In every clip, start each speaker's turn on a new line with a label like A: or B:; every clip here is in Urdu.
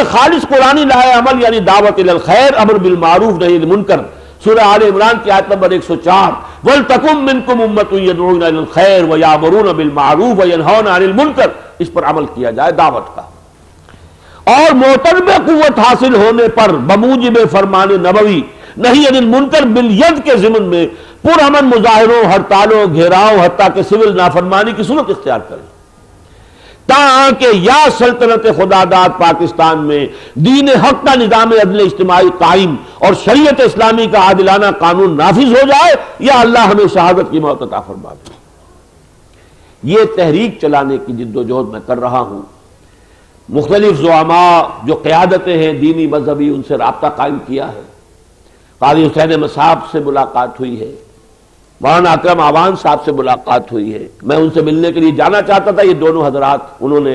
A: خالص قرآنی لائے عمل یعنی دعوت الی الخیر، امر بالمعروف نہی عن المنکر، سورہ آل عمران کی آیت نمبر 104، وَلْتَكُن مِّنكُمْ أُمَّةٌ يَدْعُونَ إِلَى الْخَيْرِ وَيَأْمُرُونَ بِالْمَعْرُوفِ وَيَنْهَوْنَ عَنِ الْمُنکر، اس پر عمل کیا جائے دعوت کا۔ اور محترم قوت حاصل ہونے پر بموجب فرمان نبوی نہیں عن المنکر بالید کے ضمن میں پرامن مظاہروں، ہڑتالوں، گھیراؤ، حتیٰ کہ سول نافرمانی کی صورت اختیار کریں، تاکہ یا سلطنت خداداد پاکستان میں دین حق کا نظام عدل اجتماعی قائم اور شریعت اسلامی کا عادلانہ قانون نافذ ہو جائے، یا اللہ ہمیں شہادت کی موت عطا فرما دے۔ یہ تحریک چلانے کی جد و جہد میں کر رہا ہوں۔ مختلف زعماء جو قیادتیں ہیں دینی مذہبی، ان سے رابطہ قائم کیا ہے۔ قاضی حسین احمد صاحب سے ملاقات ہوئی ہے، مولانا اکرم آوان صاحب سے ملاقات ہوئی ہے، میں ان سے ملنے کے لیے جانا چاہتا تھا، یہ دونوں حضرات انہوں نے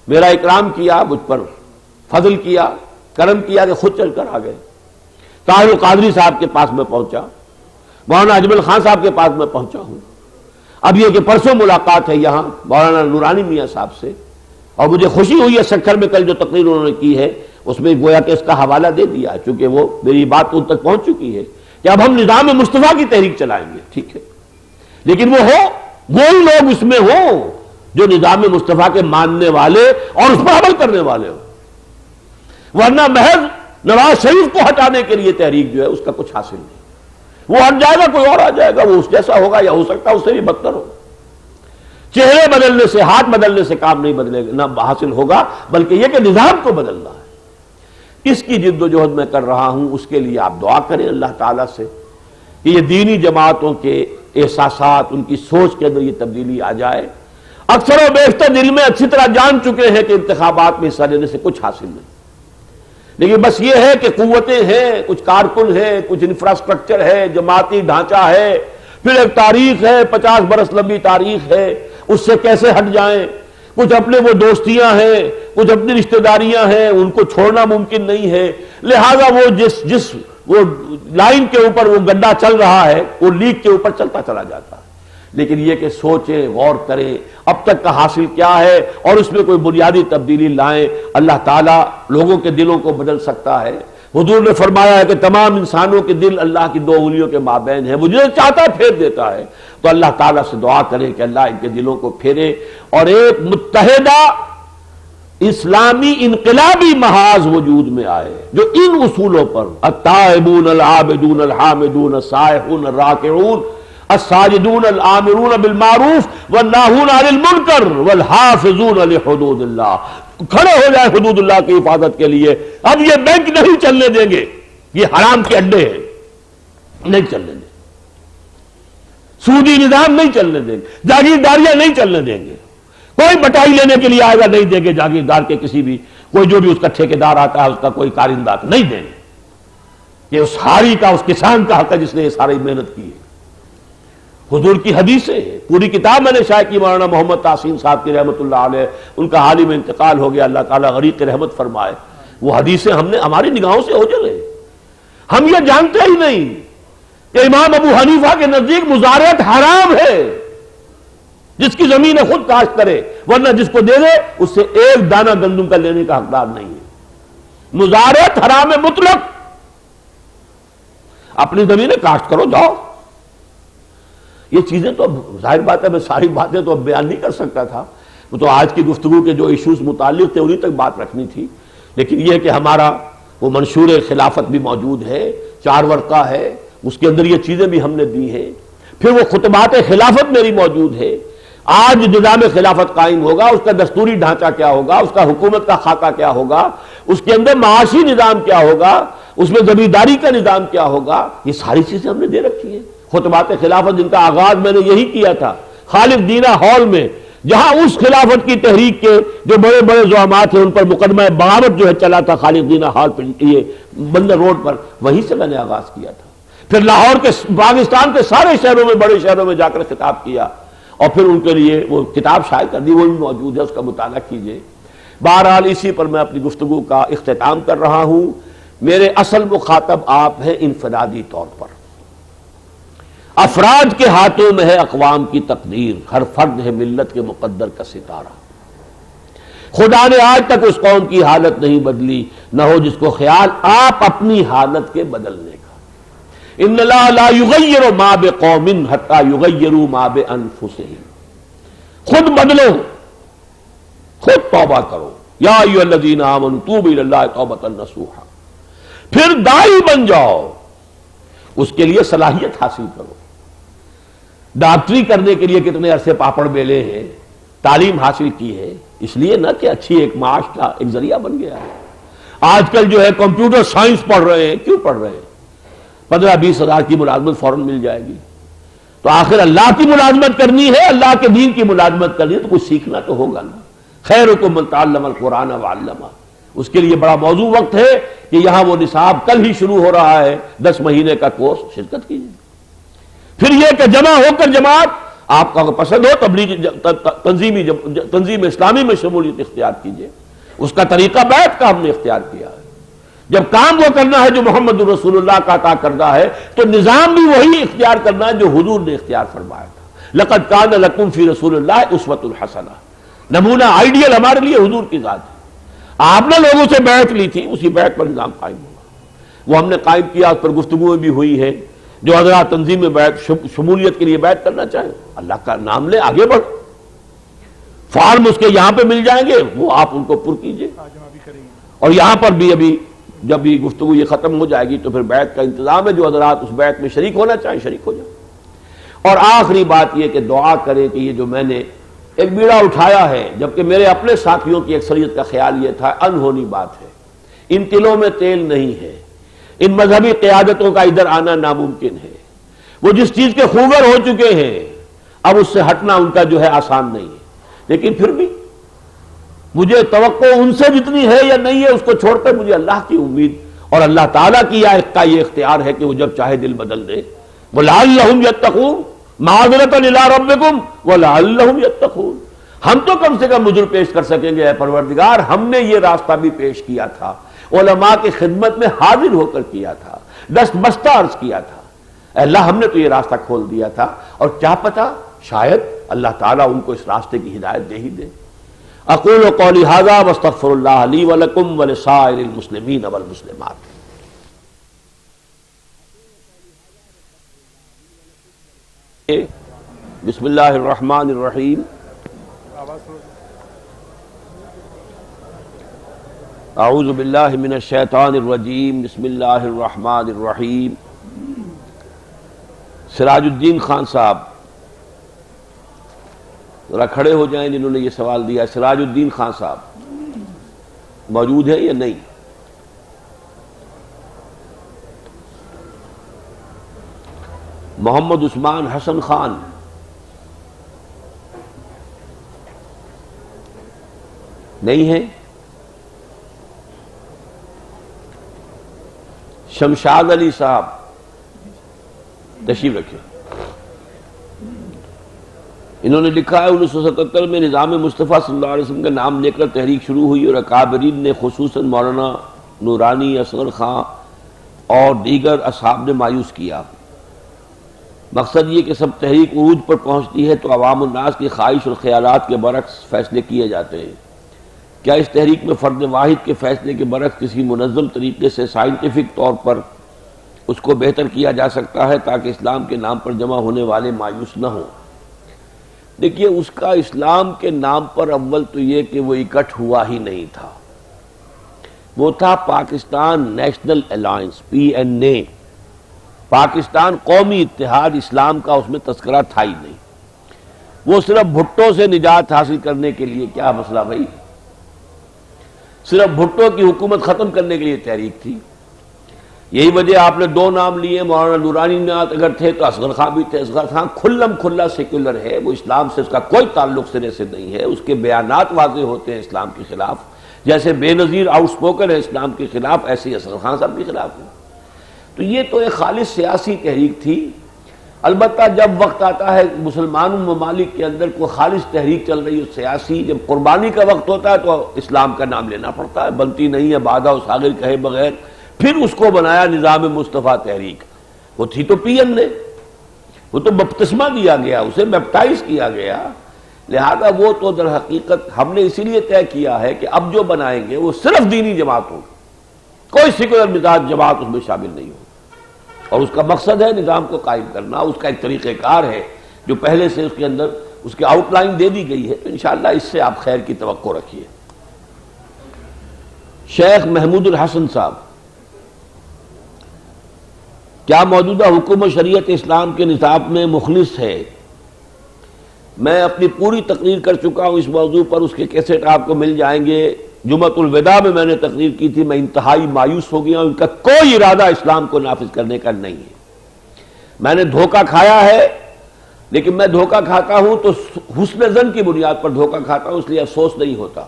A: میرا اکرام کیا، مجھ پر فضل کیا، کرم کیا کہ خود چل کر آ گئے۔ طاہر القادری صاحب کے پاس میں پہنچا، مولانا اجمل خان صاحب کے پاس میں پہنچا ہوں۔ اب یہ کہ پرسوں ملاقات ہے یہاں مولانا نورانی میاں صاحب سے، اور مجھے خوشی ہوئی ہے سکھر میں کل جو تقریر انہوں نے کی ہے اس میں گویا کہ اس کا حوالہ دے دیا، چونکہ وہ میری بات ان تک پہنچ چکی ہے کہ اب ہم نظام مصطفیٰ کی تحریک چلائیں گے، ٹھیک ہے، لیکن وہی لوگ اس میں ہوں جو نظام مصطفیٰ کے ماننے والے اور اس پر عمل کرنے والے ہوں، ورنہ محض نواز شریف کو ہٹانے کے لیے تحریک جو ہے اس کا کچھ حاصل نہیں۔ وہ ہٹ جائے گا، کوئی اور آ جائے گا، وہ اس جیسا ہوگا یا ہو سکتا ہے اس سے بھی بدتر ہو۔ چہرے بدلنے سے، ہاتھ بدلنے سے کام نہیں بدلے گا، نہ حاصل ہوگا، بلکہ یہ کہ نظام کو بدلنا ہے۔ اس کی جد و جہد میں کر رہا ہوں، اس کے لیے آپ دعا کریں اللہ تعالیٰ سے کہ یہ دینی جماعتوں کے احساسات، ان کی سوچ کے اندر یہ تبدیلی آ جائے۔ اکثر و بیشتر دل میں اچھی طرح جان چکے ہیں کہ انتخابات میں حصہ لینے سے کچھ حاصل نہیں، لیکن بس یہ ہے کہ قوتیں ہیں، کچھ کارکن ہیں، کچھ انفراسٹرکچر ہے، جماعتی ڈھانچہ ہے، پھر ایک تاریخ ہے، 50 برس لمبی تاریخ ہے، اس سے کیسے ہٹ جائیں۔ کچھ اپنے وہ دوستیاں ہیں، کچھ اپنی رشتہ داریاں ہیں، ان کو چھوڑنا ممکن نہیں ہے، لہذا وہ جس وہ لائن کے اوپر وہ گڈھا چل رہا ہے وہ لیک کے اوپر چلتا چلا جاتا ہے۔ لیکن یہ کہ سوچیں، غور کریں اب تک کا حاصل کیا ہے اور اس میں کوئی بنیادی تبدیلی لائیں، اللہ تعالیٰ لوگوں کے دلوں کو بدل سکتا ہے۔ حضور نے فرمایا ہے کہ تمام انسانوں کے دل اللہ کی 2 انگلیوں کے مابین ہے، وہ جسے چاہتا ہے پھیر دیتا ہے۔ تو اللہ تعالیٰ سے دعا کریں کہ اللہ ان کے دلوں کو پھیرے اور ایک متحدہ اسلامی انقلابی محاذ وجود میں آئے جو ان اصولوں پر التائبون العابدون الحامدون السائحون الراکعون الساجدون الآمرون بالمعروف والناہون عن المنکر والحافظون لحدود اللہ، کھڑے ہو جائے حدود اللہ کی حفاظت کے لیے۔ اب یہ بینک نہیں چلنے دیں گے، یہ حرام کے اڈے ہیں، نہیں چلنے دیں گے، سودی نظام نہیں چلنے دیں گے، جاگیرداریاں نہیں چلنے دیں گے، کوئی بٹائی لینے کے لیے آئے گا نہیں دیں گے، جاگیردار کے کسی بھی کوئی جو بھی اس کا ٹھیکیدار آتا ہے اس کا کوئی کارندہ نہیں دیں گے۔ یہ اس ہاری کا، اس کسان کا حق ہے جس نے یہ ساری محنت کی ہے۔ حضور کی حدیثیں ہیں، پوری کتاب میں نے شائع کی، مولانا محمد تحسین صاحب کی رحمت اللہ علیہ، ان کا حال ہی میں انتقال ہو گیا، اللہ تعالیٰ غریق رحمت فرمائے۔ وہ حدیثیں ہماری نگاہوں سے اوجھل ہیں، ہم یہ جانتے ہی نہیں کہ امام ابو حنیفہ کے نزدیک مزارعت حرام ہے، جس کی زمین خود کاشت کرے، ورنہ جس کو دے دے اس سے ایک دانہ گندم کا لینے کا حقدار نہیں ہے۔ مزارعت حرام مطلق، اپنی زمینیں کاشت کرو جاؤ۔ یہ چیزیں تو ظاہر بات ہے میں ساری باتیں تو اب بیان نہیں کر سکتا تھا، وہ تو آج کی گفتگو کے جو ایشوز متعلق تھے انہی تک بات رکھنی تھی، لیکن یہ کہ ہمارا وہ منشور خلافت بھی موجود ہے، 4 ورقہ ہے، اس کے اندر یہ چیزیں بھی ہم نے دی ہیں، پھر وہ خطبات خلافت میری موجود ہے۔ آج نظام خلافت قائم ہوگا، اس کا دستوری ڈھانچہ کیا ہوگا، اس کا حکومت کا خاکہ کیا ہوگا، اس کے اندر معاشی نظام کیا ہوگا، اس میں زمینداری کا نظام کیا ہوگا، یہ ساری چیزیں ہم نے دے رکھی ہیں۔ خطبات خلافت جن کا آغاز میں نے یہی کیا تھا خالد دینہ ہال میں، جہاں اس خلافت کی تحریک کے جو بڑے بڑے زعامات ہیں ان پر مقدمہ بغاوت جو ہے چلا تھا خالد دینہ ہال پہ، یہ بندر روڈ پر، وہیں سے میں نے آغاز کیا تھا۔ پھر لاہور کے، پاکستان کے سارے شہروں میں، بڑے شہروں میں جا کر خطاب کیا، اور پھر ان کے لیے وہ کتاب شائع کر دی، وہ بھی موجود ہے، اس کا مطالعہ کیجئے۔ بہرحال اسی پر میں اپنی گفتگو کا اختتام کر رہا ہوں۔ میرے اصل مخاطب آپ ہیں انفرادی طور پر، افراد کے ہاتھوں میں ہے اقوام کی تقدیر، ہر فرد ہے ملت کے مقدر کا ستارہ۔ خدا نے آج تک اس قوم کی حالت نہیں بدلی، نہ ہو جس کو خیال آپ اپنی حالت کے بدلنے کا۔ ان اللہ لا یغیر ما بقوم حتی یغیروا ما بانفسہم، خود بدلو، خود توبہ کرو، یا ایھا الذین آمنوا توبوا الی اللہ توبۃ نصوحا، پھر داعی بن جاؤ، اس کے لیے صلاحیت حاصل کرو۔ ڈاکٹری کرنے کے لیے کتنے عرصے پاپڑ بیلے ہیں، تعلیم حاصل کی ہے، اس لیے نہ کہ اچھی ایک معاش کا ایک ذریعہ بن گیا ہے۔ آج کل جو ہے کمپیوٹر سائنس پڑھ رہے ہیں، کیوں پڑھ رہے ہیں؟ 15-20 ہزار کی ملازمت فوراً مل جائے گی۔ تو آخر اللہ کی ملازمت کرنی ہے، اللہ کے دین کی ملازمت کرنی ہے تو کچھ سیکھنا تو ہوگا نا۔ خیرکم من تعلم القرآن وعلمہ، اس کے لیے بڑا موضوع وقت ہے کہ یہاں وہ نصاب کل ہی شروع ہو رہا ہے، 10 مہینے کا کورس، شرکت کیجیے۔ پھر یہ کہ جمع ہو کر جماعت آپ کا پسند ہو تبلیغی تنظیم اسلامی میں شمولیت اختیار کیجیے، اس کا طریقہ بیعت کا ہم نے اختیار کیا ہے۔ جب کام وہ کرنا ہے جو محمد رسول اللہ کا عطا کردہ ہے تو نظام بھی وہی اختیار کرنا ہے جو حضور نے اختیار فرمایا تھا۔ لقد کان لکم فی رسول اللہ اسوۃ الحسنہ، نمونہ آئیڈیل ہمارے لیے حضور کی ذات ہے۔ آپ نے لوگوں سے بیعت لی تھی، اسی بیعت پر نظام قائم ہوا، وہ ہم نے قائم کیا، اس پر گفتگویں بھی ہوئی ہے۔ جو حضرات تنظیم میں بیعت شمولیت کے لیے بیعت کرنا چاہیں اللہ کا نام لے، آگے بڑھ، فارم اس کے یہاں پہ مل جائیں گے، وہ آپ ان کو پر کیجئے، اور یہاں پر بھی ابھی جب بھی گفتگو یہ ختم ہو جائے گی تو پھر بیعت کا انتظام ہے، جو حضرات اس بیعت میں شریک ہونا چاہیں شریک ہو جائیں۔ اور آخری بات یہ کہ دعا کریں کہ یہ جو میں نے ایک بیڑا اٹھایا ہے، جبکہ میرے اپنے ساتھیوں کی اکثریت کا خیال یہ تھا انہونی بات ہے، ان تلوں میں تیل نہیں ہے، ان مذہبی قیادتوں کا ادھر آنا ناممکن ہے، وہ جس چیز کے خوگر ہو چکے ہیں اب اس سے ہٹنا ان کا جو ہے آسان نہیں ہے، لیکن پھر بھی مجھے توقع ان سے جتنی ہے یا نہیں ہے اس کو چھوڑ کر مجھے اللہ کی امید اور اللہ تعالیٰ کی یہ اختیار ہے کہ وہ جب چاہے دل بدل دے۔ وَلَعَلَّهُمْ يَتَّقُونَ مَعَذِرَةً إِلَىٰ رَبِّكُمْ وَلَعَلَّهُمْ يَتَّقُونَ، ہم تو کم سے کم عذر پیش کر سکیں گے، اے پروردگار ہم نے یہ راستہ بھی پیش کیا تھا، علماء کی خدمت میں حاضر ہو کر کیا تھا، دست بستہ عرض کیا تھا، اے اللہ ہم نے تو یہ راستہ کھول دیا تھا، اور کیا پتہ شاید اللہ تعالیٰ ان کو اس راستے کی ہدایت دے ہی دے۔ اقول قولی ھذا واستغفر اللہ لی ولکم ولسائر المسلمین والمسلمات۔ بسم اللہ الرحمن الرحیم۔ اعوذ باللہ من الشیطان الرجیم، بسم اللہ الرحمن الرحیم۔ سراج الدین خان صاحب ذرا کھڑے ہو جائیں جنہوں نے یہ سوال دیا ہے۔ سراج الدین خان صاحب موجود ہے یا نہیں؟ محمد عثمان حسن خان نہیں ہے؟ شمشاد علی صاحب تشریف رکھیں۔ انہوں نے لکھا ہے 1977 میں نظام مصطفیٰ صلی اللہ علیہ وسلم کا نام لے کر تحریک شروع ہوئی اور اکابرین نے خصوصاً مولانا نورانی، اصغر خان اور دیگر اصحاب نے مایوس کیا۔ مقصد یہ کہ سب تحریک عروج پر پہنچتی ہے تو عوام الناس کی خواہش اور خیالات کے برعکس فیصلے کیے جاتے ہیں۔ کیا اس تحریک میں فرد واحد کے فیصلے کے برعکس کسی منظم طریقے سے سائنٹیفک طور پر اس کو بہتر کیا جا سکتا ہے تاکہ اسلام کے نام پر جمع ہونے والے مایوس نہ ہوں؟ دیکھیے، اس کا اسلام کے نام پر اول تو یہ کہ وہ اکٹھ ہوا ہی نہیں تھا، وہ تھا Pakistan national alliance, PNA، Pakistan قومی اتحاد اسلام کا، اس میں تذکرہ تھا ہی نہیں۔ وہ صرف بھٹو سے نجات حاصل کرنے کے لیے، کیا مسئلہ بھائی، صرف بھٹو کی حکومت ختم کرنے کے لیے تحریک تھی۔ یہی وجہ آپ نے 2 نام لیے، مولانا نورانی نے اگر تھے تو اصغر خان بھی تھے۔ اصغر خان کھلم کھلا سیکولر ہے، وہ اسلام سے اس کا کوئی تعلق سرے سے نہیں ہے، اس کے بیانات واضح ہوتے ہیں اسلام کے خلاف، جیسے بے نظیر آؤٹ اسپوکن ہے اسلام کے خلاف، ایسے ہی اصغر خان صاحب کے خلاف ہے۔ تو یہ تو ایک خالص سیاسی تحریک تھی۔ البتہ جب وقت آتا ہے مسلمان ممالک کے اندر کوئی خالص تحریک چل رہی ہے سیاسی، جب قربانی کا وقت ہوتا ہے تو اسلام کا نام لینا پڑتا ہے، بنتی نہیں ہے بادہ و ساغر کہے بغیر۔ پھر اس کو بنایا نظام مصطفیٰ تحریک، وہ تھی تو PN نے، وہ تو بپتسمہ دیا گیا، اسے بیپٹائز کیا گیا، لہذا وہ تو در حقیقت ہم نے اسی لیے طے کیا ہے کہ اب جو بنائیں گے وہ صرف دینی جماعت ہوگی، کوئی سیکولر مزاج جماعت اس میں شامل نہیں ہوگی، اور اس کا مقصد ہے نظام کو قائم کرنا، اس کا ایک طریقہ کار ہے جو پہلے سے اس کے اندر اس کی آؤٹ لائن دے دی گئی ہے، تو انشاءاللہ اس سے آپ خیر کی توقع رکھیے۔ شیخ محمود الحسن صاحب، کیا موجودہ حکومت شریعت اسلام کے نصاب میں مخلص ہے؟ میں اپنی پوری تقریر کر چکا ہوں اس موضوع پر، اس کے کیسٹ آپ کو مل جائیں گے۔ جمعۃ الوداع میں نے تقریر کی تھی، میں انتہائی مایوس ہو گیا ہوں، ان کا کوئی ارادہ اسلام کو نافذ کرنے کا نہیں ہے۔ میں نے دھوکہ کھایا ہے، لیکن میں دھوکہ کھاتا ہوں تو حسن ظن کی بنیاد پر دھوکہ کھاتا ہوں، اس لیے افسوس نہیں ہوتا۔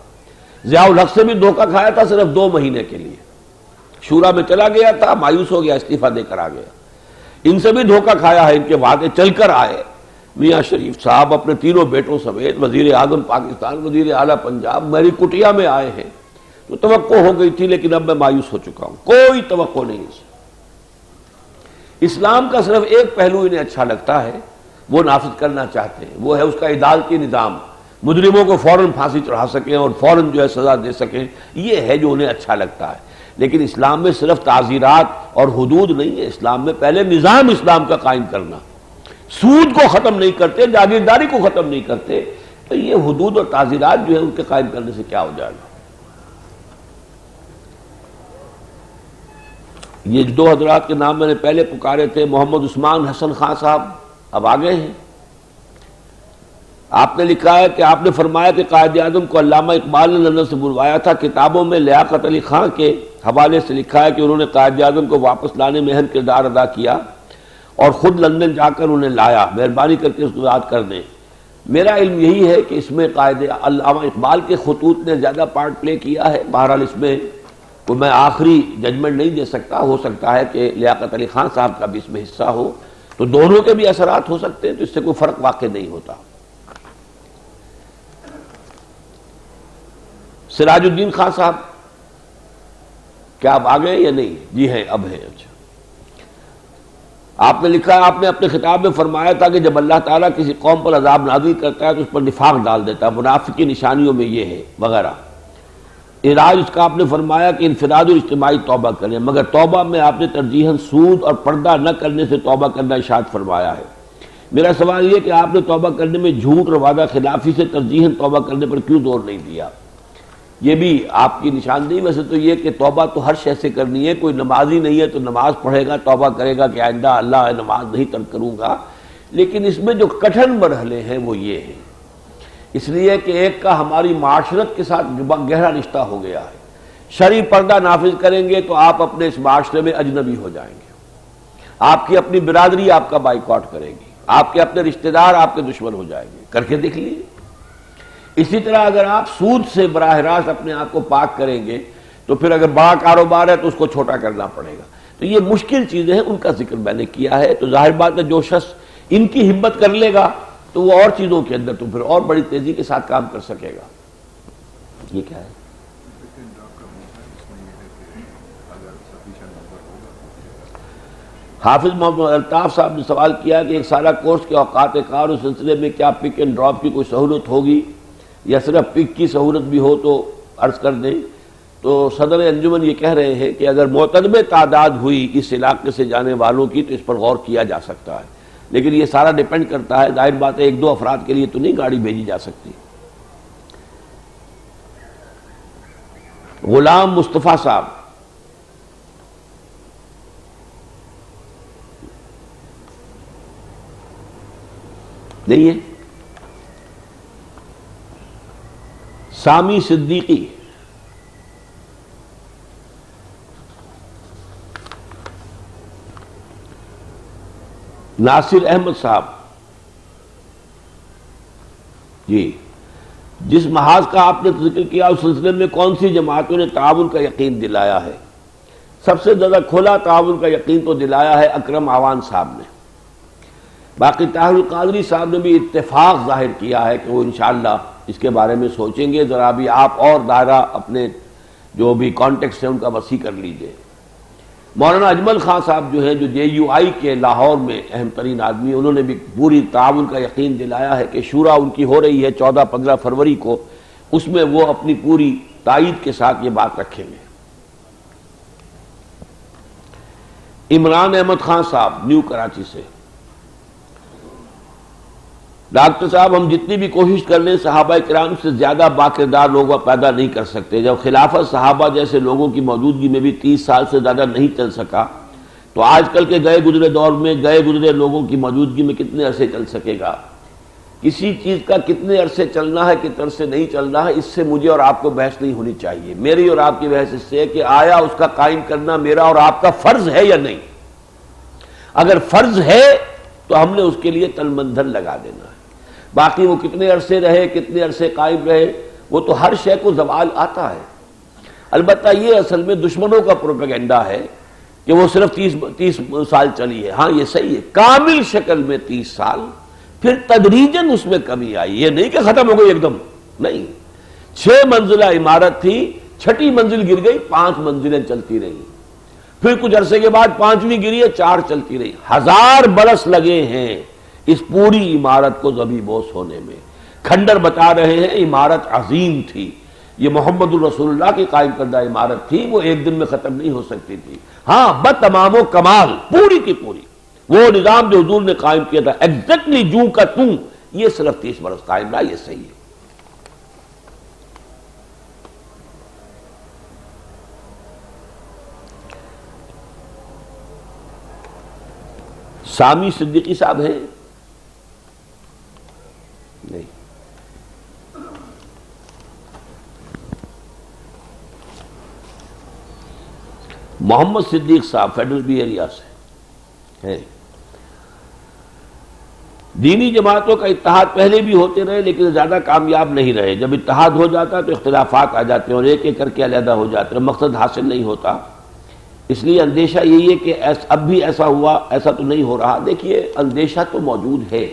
A: ضیاء الحق سے بھی دھوکہ کھایا تھا صرف 2 مہینے کے لیے، شورا میں چلا گیا تھا، مایوس ہو گیا، استعفیٰ دے کر آ گیا۔ ان سے بھی دھوکہ کھایا ہے، ان کے وعدے چل کر آئے۔ میاں شریف صاحب اپنے 3 بیٹوں سمیت، وزیر اعظم پاکستان، وزیر اعلیٰ پنجاب، میری کٹیا میں آئے ہیں، تو توقع ہو گئی تھی، لیکن اب میں مایوس ہو چکا ہوں، کوئی توقع نہیں ہے۔ اسلام کا صرف ایک پہلو انہیں اچھا لگتا ہے، وہ نافذ کرنا چاہتے ہیں، وہ ہے اس کا عدالتی نظام، مجرموں کو فوراً پھانسی چڑھا سکیں اور فوراً جو ہے سزا دے سکیں، یہ ہے جو انہیں اچھا لگتا ہے۔ لیکن اسلام میں صرف تعزیرات اور حدود نہیں ہے، اسلام میں پہلے نظام اسلام کا قائم کرنا، سود کو ختم نہیں کرتے، جاگیرداری کو ختم نہیں کرتے، تو یہ حدود اور تعزیرات جو ہے ان کے قائم کرنے سے کیا ہو جائے گا۔ یہ 2 حضرات کے نام میں نے پہلے پکارے تھے، محمد عثمان حسن خان صاحب اب آگئے ہیں۔ آپ نے لکھا ہے کہ آپ نے فرمایا کہ قائد اعظم کو علامہ اقبال نے لندن سے بلوایا تھا۔ کتابوں میں لیاقت علی خان کے حوالے سے لکھا ہے کہ انہوں نے قائد اعظم کو واپس لانے میں اہم کردار ادا کیا اور خود لندن جا کر انہیں لایا، مہربانی کر کے اس کو یاد کر دیں۔ میرا علم یہی ہے کہ اس میں قائد علامہ اقبال کے خطوط نے زیادہ پارٹ پلے کیا ہے، بہرحال اس میں کوئی میں آخری ججمنٹ نہیں دے سکتا، ہو سکتا ہے کہ لیاقت علی خان صاحب کا بھی اس میں حصہ ہو، تو دونوں کے بھی اثرات ہو سکتے ہیں، تو اس سے کوئی فرق واقع نہیں ہوتا۔ سراج الدین خان صاحب، کیا آپ آ گئے یا نہیں؟ جی ہیں، اب ہیں۔ اچھا، آپ نے لکھا ہے آپ نے اپنے خطاب میں فرمایا تھا کہ جب اللہ تعالیٰ کسی قوم پر عذاب نازل کرتا ہے تو اس پر نفاق ڈال دیتا ہے، منافق کی نشانیوں میں یہ ہے وغیرہ۔ علاج اس کا آپ نے فرمایا کہ انفراد اور اجتماعی توبہ کریں، مگر توبہ میں آپ نے ترجیحاً سود اور پردہ نہ کرنے سے توبہ کرنا ارشاد فرمایا ہے۔ میرا سوال یہ کہ آپ نے توبہ کرنے میں جھوٹ اور وعدہ خلافی سے ترجیحاً توبہ کرنے پر کیوں زور نہیں دیا؟ یہ بھی آپ کی نشاندہی۔ ویسے تو یہ کہ توبہ تو ہر شے سے کرنی ہے، کوئی نمازی نہیں ہے تو نماز پڑھے گا، توبہ کرے گا کہ آئندہ اللہ نماز نہیں ترک کروں گا، لیکن اس میں جو کٹھن مرحلے ہیں وہ یہ ہیں، اس لیے کہ ایک کا ہماری معاشرت کے ساتھ گہرا رشتہ ہو گیا ہے۔ شرعی پردہ نافذ کریں گے تو آپ اپنے اس معاشرے میں اجنبی ہو جائیں گے، آپ کی اپنی برادری آپ کا بائیکاٹ کرے گی، آپ کے اپنے رشتہ دار آپ کے دشمن ہو جائیں گے، کر کے دیکھ لیجیے۔ اسی طرح اگر آپ سود سے براہ راست اپنے آپ کو پاک کریں گے تو پھر اگر بڑا کاروبار ہے تو اس کو چھوٹا کرنا پڑے گا۔ تو یہ مشکل چیزیں ہیں، ان کا ذکر میں نے کیا ہے۔ تو ظاہر بات ہے جو شخص ان کی ہمت کر لے گا تو وہ اور چیزوں کے اندر تو پھر اور بڑی تیزی کے ساتھ کام کر سکے گا۔ یہ کیا ہے؟ حافظ محمد الطاف صاحب نے سوال کیا کہ ایک سالہ کورس کے اوقات کار اس سلسلے میں کیا پک اینڈ ڈراپ کی کوئی سہولت ہوگی یا صرف پک کی سہولت بھی ہو تو عرض کر دیں۔ تو صدر انجمن یہ کہہ رہے ہیں کہ اگر معتدب تعداد ہوئی اس علاقے سے جانے والوں کی تو اس پر غور کیا جا سکتا ہے، لیکن یہ سارا ڈیپینڈ کرتا ہے، ظاہر بات ہے 1-2 افراد کے لیے تو نہیں گاڑی بھیجی جا سکتی۔ غلام مصطفیٰ صاحب، نہیں ہے؟ سامی صدیقی، ناصر احمد صاحب، جی جس محاذ کا آپ نے ذکر کیا اس سلسلے میں کون سی جماعتوں نے تعاون کا یقین دلایا ہے؟ سب سے زیادہ کھلا تعاون کا یقین تو دلایا ہے اکرم آوان صاحب نے، باقی طاہر القادری صاحب نے بھی اتفاق ظاہر کیا ہے کہ وہ انشاءاللہ اس کے بارے میں سوچیں گے۔ ذرا بھی آپ اور دائرہ اپنے جو بھی کانٹیکٹس ہیں ان کا وسیع کر لیجئے۔ مولانا اجمل خان صاحب جو ہیں، جو JUI کے لاہور میں اہم ترین آدمی، انہوں نے بھی پوری تعاون کا یقین دلایا ہے کہ شورا ان کی ہو رہی ہے 14-15 فروری کو، اس میں وہ اپنی پوری تائید کے ساتھ یہ بات رکھیں گے۔ عمران احمد خان صاحب نیو کراچی سے، ڈاکٹر صاحب ہم جتنی بھی کوشش کر لیں صحابہ کرام سے زیادہ باکردار لوگ پیدا نہیں کر سکتے۔ جب خلافت صحابہ جیسے لوگوں کی موجودگی میں بھی 30 سال سے زیادہ نہیں چل سکا، تو آج کل کے گئے گزرے دور میں گئے گزرے لوگوں کی موجودگی میں کتنے عرصے چل سکے گا؟ کسی چیز کا کتنے عرصے چلنا ہے، کتنے عرصے نہیں چلنا ہے، اس سے مجھے اور آپ کو بحث نہیں ہونی چاہیے۔ میری اور آپ کی بحث اس سے ہے کہ آیا اس کا قائم کرنا میرا اور آپ کا فرض ہے یا نہیں۔ اگر فرض ہے تو ہم نے اس کے لیے تل مندھر لگا دینا ہے۔ باقی وہ کتنے عرصے رہے، کتنے عرصے قائم رہے، وہ تو ہر شے کو زوال آتا ہے۔ البتہ یہ اصل میں دشمنوں کا پروپیگنڈا ہے کہ وہ صرف 30 سال چلی ہے۔ ہاں یہ صحیح ہے، کامل شکل میں 30 سال، پھر تدریجاً اس میں کمی آئی۔ یہ نہیں کہ ختم ہو گئی ایک دم، نہیں۔ 6 منزلہ عمارت تھی، 6ٹھی منزل گر گئی، 5 منزلیں چلتی رہی، پھر کچھ عرصے کے بعد 5ویں گری ہے، 4 چلتی رہی۔ 1000 برس لگے ہیں اس پوری عمارت کو زبیبوس ہونے میں۔ کھنڈر بتا رہے ہیں عمارت عظیم تھی، یہ محمد الرسول اللہ کی قائم کردہ عمارت تھی، وہ ایک دن میں ختم نہیں ہو سکتی تھی۔ ہاں بتمام و کمال پوری کی پوری وہ نظام جو حضور نے قائم کیا تھا ایگزیکٹلی جو کا توں، یہ صرف 30 برس قائم رہا، یہ صحیح ہے۔ سامی صدیقی صاحب ہیں؟ نہیں۔ محمد صدیق صاحب فیڈرل بی ایریا سے ہیں۔ دینی جماعتوں کا اتحاد پہلے بھی ہوتے رہے لیکن زیادہ کامیاب نہیں رہے۔ جب اتحاد ہو جاتا تو اختلافات آ جاتے ہیں اور ایک ایک کر کے علیحدہ ہو جاتے ہیں، مقصد حاصل نہیں ہوتا۔ اس لیے اندیشہ یہی ہے کہ اب بھی ایسا ہوا، ایسا تو نہیں ہو رہا۔ دیکھیے اندیشہ تو موجود ہے،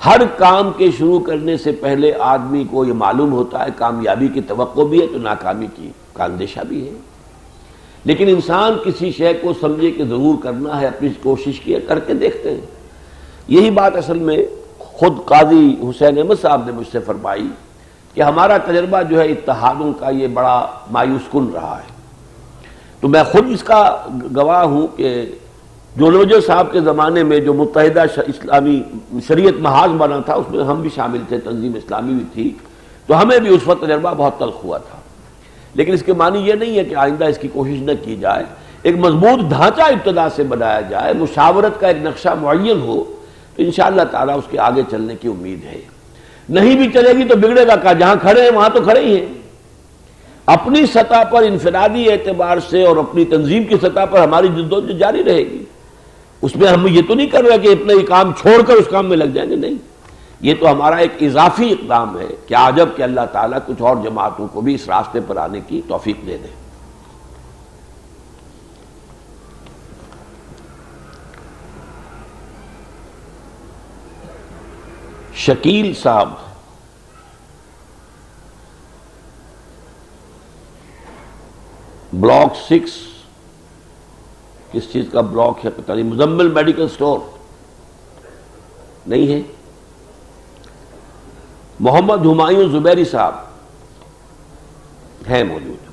A: ہر کام کے شروع کرنے سے پہلے آدمی کو یہ معلوم ہوتا ہے کامیابی کی توقع بھی ہے تو ناکامی کا اندیشہ بھی ہے، لیکن انسان کسی شے کو سمجھے کہ ضرور کرنا ہے، اپنی کوشش کی کر کے دیکھتے ہیں۔ یہی بات اصل میں خود قاضی حسین احمد صاحب نے مجھ سے فرمائی کہ ہمارا تجربہ جو ہے اتحادوں کا یہ بڑا مایوس کن رہا ہے۔ تو میں خود اس کا گواہ ہوں کہ جولوجر صاحب کے زمانے میں جو متحدہ اسلامی شریعت محاذ بنا تھا اس میں ہم بھی شامل تھے، تنظیم اسلامی بھی تھی، تو ہمیں بھی اس وقت تجربہ بہت تلخ ہوا تھا۔ لیکن اس کے معنی یہ نہیں ہے کہ آئندہ اس کی کوشش نہ کی جائے، ایک مضبوط ڈھانچہ ابتدا سے بنایا جائے، مشاورت کا ایک نقشہ معین ہو تو انشاءاللہ تعالیٰ اس کے آگے چلنے کی امید ہے۔ نہیں بھی چلے گی تو بگڑے گا کہاں؟ جہاں کھڑے ہیں وہاں تو کھڑے ہی ہیں۔ اپنی سطح پر انفرادی اعتبار سے اور اپنی تنظیم کی سطح پر ہماری جدوجہد جاری رہے گی، اس میں ہم یہ تو نہیں کر رہے کہ اتنا ہی کام چھوڑ کر اس کام میں لگ جائیں گے، نہیں، یہ تو ہمارا ایک اضافی اقدام ہے۔ کیا عجب کہ اللہ تعالیٰ کچھ اور جماعتوں کو بھی اس راستے پر آنے کی توفیق دے دے۔ شکیل صاحب بلاک 6 کس چیز کا بلاک ہے پتہ نہیں، مزمل میڈیکل سٹور نہیں ہے۔ محمد ہمایوں زبیری صاحب ہیں موجود۔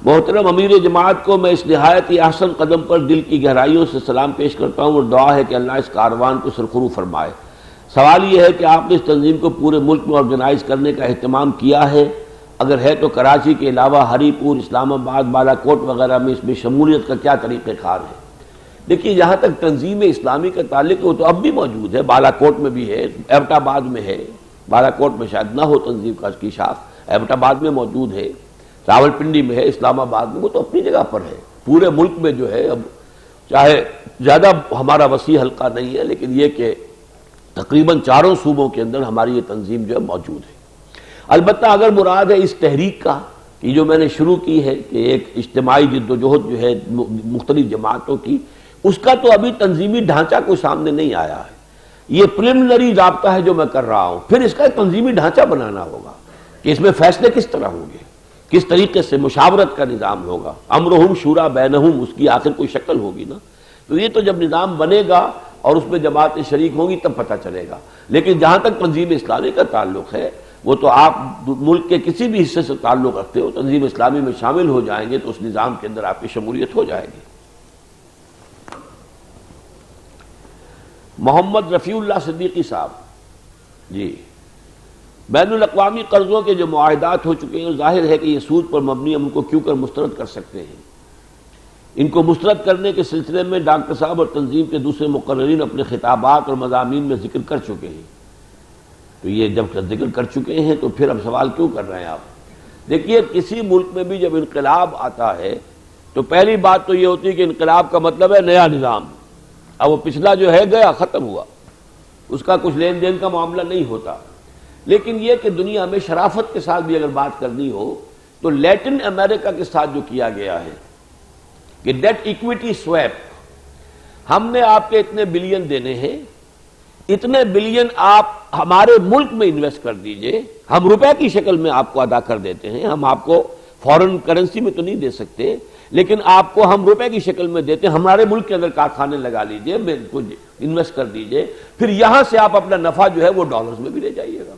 A: محترم امیر جماعت کو میں اس نہایت ہی احسن قدم پر دل کی گہرائیوں سے سلام پیش کرتا ہوں اور دعا ہے کہ اللہ اس کاروان کو سرخرو فرمائے۔ سوال یہ ہے کہ آپ نے اس تنظیم کو پورے ملک میں آرگنائز کرنے کا اہتمام کیا ہے؟ اگر ہے تو کراچی کے علاوہ ہری پور، اسلام آباد، بالا کوٹ وغیرہ میں اس میں شمولیت کا کیا طریقہ کار ہے؟ دیکھیے جہاں تک تنظیم اسلامی کا تعلق ہے تو اب بھی موجود ہے، بالا کوٹ میں بھی ہے، ایبٹ آباد میں ہے، بالا کوٹ میں شاید نہ ہو تنظیم کی شاخ، ایبٹ آباد میں موجود ہے، راول پنڈی میں ہے، اسلام آباد میں، وہ تو اپنی جگہ پر ہے۔ پورے ملک میں جو ہے اب چاہے زیادہ ہمارا وسیع حلقہ نہیں ہے لیکن یہ کہ تقریباً 4 صوبوں کے اندر ہماری یہ تنظیم جو ہے موجود ہے۔ البتہ اگر مراد ہے اس تحریک کا کہ جو میں نے شروع کی ہے کہ ایک اجتماعی جد و جہد جو ہے مختلف جماعتوں کی، اس کا تو ابھی تنظیمی ڈھانچہ کوئی سامنے نہیں آیا ہے۔ یہ پریلیمنری رابطہ ہے جو میں کر رہا ہوں، پھر اس کا ایک تنظیمی ڈھانچہ بنانا ہوگا کہ اس میں فیصلے کس طرح ہوں گے، کس طریقے سے مشاورت کا نظام ہوگا، امرہم شورا بینہم، اس کی آخر کوئی شکل ہوگی نا. تو یہ تو جب نظام بنے گا اور اس میں جماعتیں شریک ہوں گی تب پتہ چلے گا. لیکن جہاں تک تنظیم اسلامی کا تعلق ہے، وہ تو آپ ملک کے کسی بھی حصے سے تعلق رکھتے ہو، تنظیم اسلامی میں شامل ہو جائیں گے تو اس نظام کے اندر آپ کی شمولیت ہو جائے گی. محمد رفیع اللہ صدیقی صاحب جی، بین الاقوامی قرضوں کے جو معاہدات ہو چکے ہیں، ظاہر ہے کہ یہ سود پر مبنی، ہم ان کو کیوں کر مسترد کر سکتے ہیں. ان کو مسترد کرنے کے سلسلے میں ڈاکٹر صاحب اور تنظیم کے دوسرے مقررین اپنے خطابات اور مضامین میں ذکر کر چکے ہیں. تو یہ جب ذکر کر چکے ہیں تو پھر اب سوال کیوں کر رہے ہیں آپ؟ دیکھیے، کسی ملک میں بھی جب انقلاب آتا ہے تو پہلی بات تو یہ ہوتی ہے کہ انقلاب کا مطلب ہے نیا نظام. اب وہ پچھلا جو ہے گیا، ختم ہوا، اس کا کچھ لین دین کا معاملہ نہیں ہوتا. لیکن یہ کہ دنیا میں شرافت کے ساتھ بھی اگر بات کرنی ہو تو لیٹن امریکہ کے ساتھ جو کیا گیا ہے کہ ڈیٹ ایکویٹی سویپ، ہم نے آپ کے اتنے بلین دینے ہیں، اتنے بلین آپ ہمارے ملک میں انویسٹ کر دیجئے، ہم روپے کی شکل میں آپ کو ادا کر دیتے ہیں. ہم آپ کو فورن کرنسی میں تو نہیں دے سکتے، لیکن آپ کو ہم روپے کی شکل میں دیتے ہیں. ہمارے ملک کے اندر کارخانے لگا لیجئے، انویسٹ کر دیجئے، پھر یہاں سے آپ اپنا نفع جو ہے وہ ڈالرز میں بھی لے جائیے گا.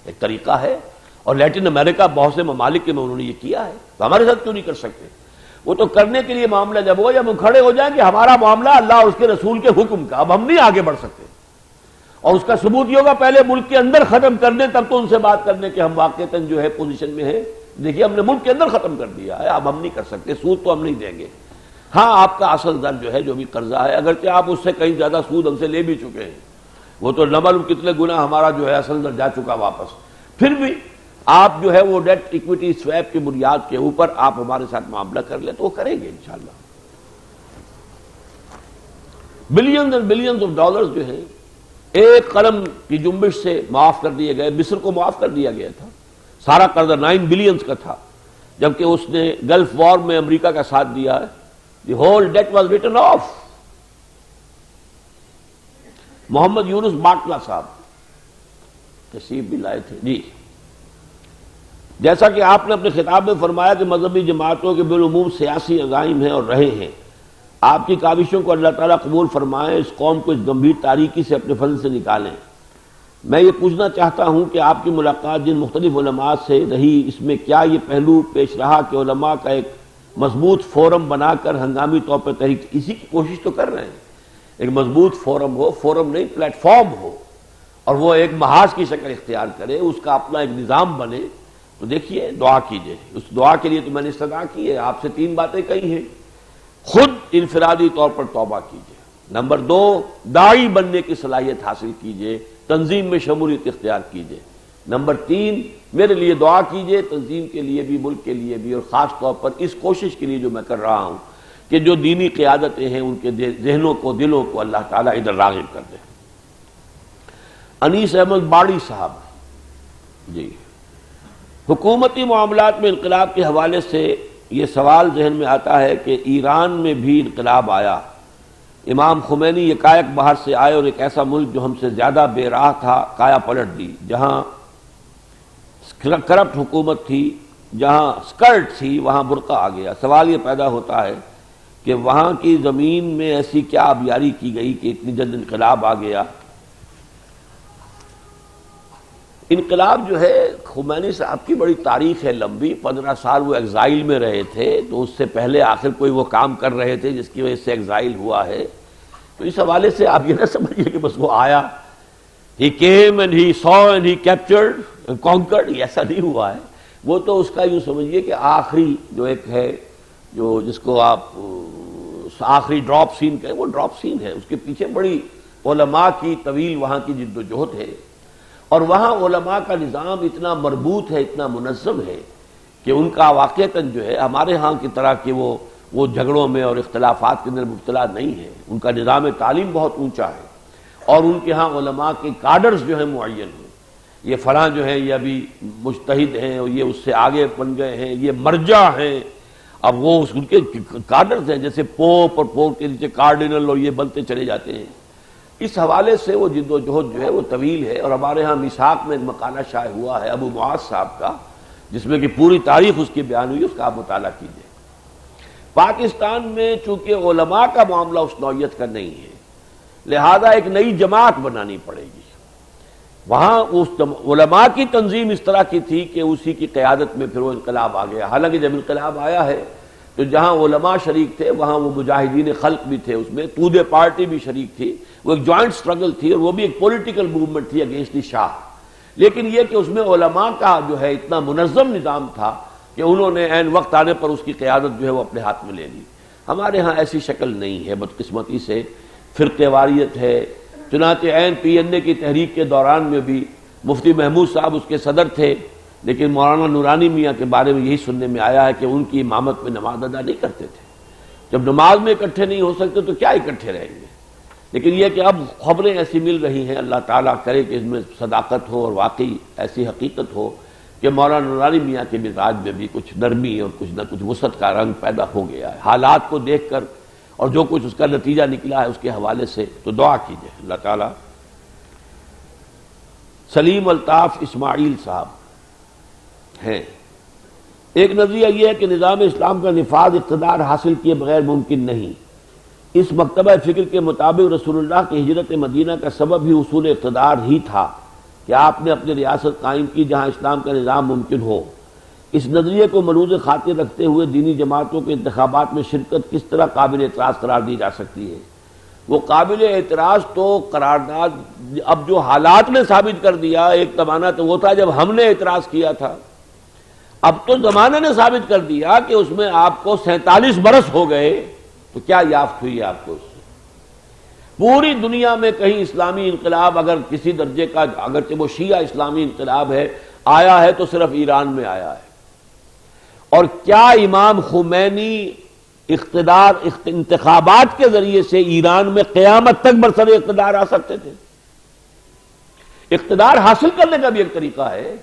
A: ایک طریقہ ہے، اور لیٹن امریکہ بہت سے ممالک میں انہوں نے یہ کیا ہے، تو ہمارے ساتھ کیوں نہیں کر سکتے؟ وہ تو کرنے کے لیے معاملہ جب ہو، جب ہم کھڑے ہو جائیں کہ ہمارا معاملہ اللہ اور اس کے رسول کے حکم کا، اب ہم نہیں آگے بڑھ سکتے. اور اس کا ثبوت یہ ہوگا پہلے ملک کے اندر ختم کر دیں، تب تو ان سے بات کرنے کے ہم واقعتاً جو ہے پوزیشن میں ہے. دیکھیے، ہم نے ملک کے اندر ختم کر دیا ہے، اب ہم نہیں کر سکتے، سود تو ہم نہیں دیں گے. ہاں، آپ کا اصل در جو ہے جو بھی قرضہ ہے، اگرچہ آپ اس سے کہیں زیادہ سود ہم سے لے بھی چکے ہیں، وہ تو نہ معلوم کتنے گنا ہمارا جو ہے اصل در جا چکا واپس، پھر بھی آپ جو ہے وہ ڈیٹ ایکویٹی سویپ کی بنیاد کے اوپر آپ ہمارے ساتھ معاملہ کر لیں تو وہ کریں گے انشاءاللہ. Billions and billions of dollars جو ہیں ایک قلم کی جنبش سے معاف کر دیے گئے. مصر کو معاف کر دیا گیا تھا، سارا قرضہ 9 بلینز کا تھا، جبکہ اس نے گلف وار میں امریکہ کا ساتھ دیا ہے. The whole date was written off. Mohammad Yunus Batla صاحب تشریف بھی لائے تھے جی. جیسا کہ آپ نے اپنے خطاب میں فرمایا کہ مذہبی جماعتوں کے بالعموم سیاسی عزائم ہیں اور رہے ہیں، آپ کی کاوشوں کو اللہ تعالیٰ قبول فرمائے، اس قوم کو اس گمبھیر تاریکی سے اپنے فضل سے نکالیں. میں یہ پوچھنا چاہتا ہوں کہ آپ کی ملاقات جن مختلف علماء سے رہی، اس میں کیا یہ پہلو پیش رہا کہ علماء کا ایک مضبوط فورم بنا کر ہنگامی طور پر تحریک، اسی کی کوشش تو کر رہے ہیں، ایک مضبوط فورم ہو، فورم نہیں پلیٹ فارم ہو، اور وہ ایک محاذ کی شکل اختیار کرے، اس کا اپنا ایک نظام بنے. تو دیکھیے، دعا کیجئے. اس دعا کے لیے تو میں نے استدعا کی ہے، آپ سے 3 باتیں کہی ہیں. خود انفرادی طور پر توبہ کیجئے. نمبر 2، داعی بننے کی صلاحیت حاصل کیجئے، تنظیم میں شمولیت اختیار کیجئے. نمبر 3، میرے لیے دعا کیجئے، تنظیم کے لیے بھی، ملک کے لیے بھی، اور خاص طور پر اس کوشش کے لیے جو میں کر رہا ہوں کہ جو دینی قیادتیں ہیں ان کے ذہنوں کو، دلوں کو اللہ تعالیٰ ادھر راغب کر دے. انیس احمد باڑی صاحب جی، حکومتی معاملات میں انقلاب کے حوالے سے یہ سوال ذہن میں آتا ہے کہ ایران میں بھی انقلاب آیا، امام خمینی یکایک باہر سے آئے اور ایک ایسا ملک جو ہم سے زیادہ بے راہ تھا کایا پلٹ دی. جہاں کرپٹ حکومت تھی، جہاں سکرٹ تھی، وہاں برقع آ گیا. سوال یہ پیدا ہوتا ہے کہ وہاں کی زمین میں ایسی کیا آبیاری کی گئی کہ اتنی جلد انقلاب آ گیا. انقلاب جو ہے خمینی صاحب کی بڑی تاریخ ہے لمبی. 15 سال وہ ایگزائل میں رہے تھے، تو اس سے پہلے آخر کوئی وہ کام کر رہے تھے جس کی وجہ سے ایگزائل ہوا ہے. تو اس حوالے سے آپ یہ نہ سمجھیے کہ بس وہ آیا، he came and he saw and he captured and conquered، ایسا نہیں ہوا ہے. وہ تو اس کا یوں سمجھیے کہ آخری جو ایک ہے، جو جس کو آپ آخری ڈراپ سین کہیں، وہ ڈراپ سین ہے. اس کے پیچھے بڑی علماء کی طویل وہاں کی جد و جہد ہے، اور وہاں علماء کا نظام اتنا مربوط ہے، اتنا منظم ہے کہ ان کا واقعتاً جو ہے ہمارے ہاں کی طرح کہ وہ جھگڑوں میں اور اختلافات کے اندر مبتلا نہیں ہے. ان کا نظام تعلیم بہت اونچا ہے، اور ان کے ہاں علماء کے کاڈرز جو ہیں معین ہیں. یہ فلاں جو ہیں یہ ابھی مجتہد ہیں، اور یہ اس سے آگے بن گئے ہیں، یہ مرجع ہیں. اب وہ ان کے کاڈرز ہیں، جیسے پوپ، اور پوپ کے نیچے کارڈینل، اور یہ بنتے چلے جاتے ہیں. اس حوالے سے وہ جد و جہد جو ہے وہ طویل ہے. اور ہمارے ہاں میثاق میں ایک مقالہ شائع ہوا ہے ابو معاذ صاحب کا، جس میں کہ پوری تاریخ اس کی بیان ہوئی، اس کا آپ مطالعہ کیجیے۔ پاکستان میں چونکہ علماء کا معاملہ اس نوعیت کا نہیں ہے، لہذا ایک نئی جماعت بنانی پڑے گی۔ وہاں اس علماء کی تنظیم اس طرح کی تھی کہ اسی کی قیادت میں پھر وہ انقلاب آ گیا۔ حالانکہ جب انقلاب آیا ہے تو جہاں علماء شریک تھے وہاں وہ مجاہدین خلق بھی تھے، اس میں تودے پارٹی بھی شریک تھی، وہ ایک جوائنٹ سٹرگل تھی اور وہ بھی ایک پولیٹیکل موومنٹ تھی اگینسٹ دی شاہ۔ لیکن یہ کہ اس میں علماء کا جو ہے اتنا منظم نظام تھا کہ انہوں نے عین وقت آنے پر اس کی قیادت جو ہے وہ اپنے ہاتھ میں لے لی۔ ہمارے ہاں ایسی شکل نہیں ہے، بدقسمتی سے فرقے واریت ہے۔ چنانچہ عین پی این اے کی تحریک کے دوران میں بھی مفتی محمود صاحب اس کے صدر تھے، لیکن مولانا نورانی میاں کے بارے میں یہی سننے میں آیا ہے کہ ان کی امامت میں نماز ادا نہیں کرتے تھے۔ جب نماز میں اکٹھے نہیں ہو سکتے تو کیا اکٹھے رہیں گے؟ لیکن یہ کہ اب خبریں ایسی مل رہی ہیں، اللہ تعالیٰ کرے کہ اس میں صداقت ہو اور واقعی ایسی حقیقت ہو کہ مولانا نورانی میاں کے مزاج میں بھی کچھ نرمی اور کچھ نہ کچھ وسعت کا رنگ پیدا ہو گیا ہے۔ حالات کو دیکھ کر اور جو کچھ اس کا نتیجہ نکلا ہے اس کے حوالے سے تو دعا کیجیے اللہ تعالیٰ۔ سلیم الطاف اسماعیل صاحب ہیں۔ ایک نظریہ یہ ہے کہ نظام اسلام کا نفاذ اقتدار حاصل کیے بغیر ممکن نہیں۔ اس مکتبہ فکر کے مطابق رسول اللہ کی ہجرت مدینہ کا سبب ہی حصول اقتدار ہی تھا کہ آپ نے اپنی ریاست قائم کی جہاں اسلام کا نظام ممکن ہو۔ اس نظریے کو ملوز خاطر رکھتے ہوئے دینی جماعتوں کے انتخابات میں شرکت کس طرح قابل اعتراض قرار دی جا سکتی ہے؟ وہ قابل اعتراض تو قرارداد اب جو حالات نے ثابت کر دیا، ایک زمانہ تو وہ تھا جب ہم نے اعتراض کیا تھا، اب تو زمانے نے ثابت کر دیا کہ اس میں آپ کو 47 برس ہو گئے، تو کیا یافت ہوئی آپ کو اس سے؟ پوری دنیا میں کہیں اسلامی انقلاب اگر کسی درجے کا، اگرچہ وہ شیعہ اسلامی انقلاب ہے، آیا ہے تو صرف ایران میں آیا ہے۔ اور کیا امام خمینی اقتدار انتخابات کے ذریعے سے ایران میں قیامت تک برسر اقتدار آ سکتے تھے؟ اقتدار حاصل کرنے کا بھی ایک طریقہ ہے،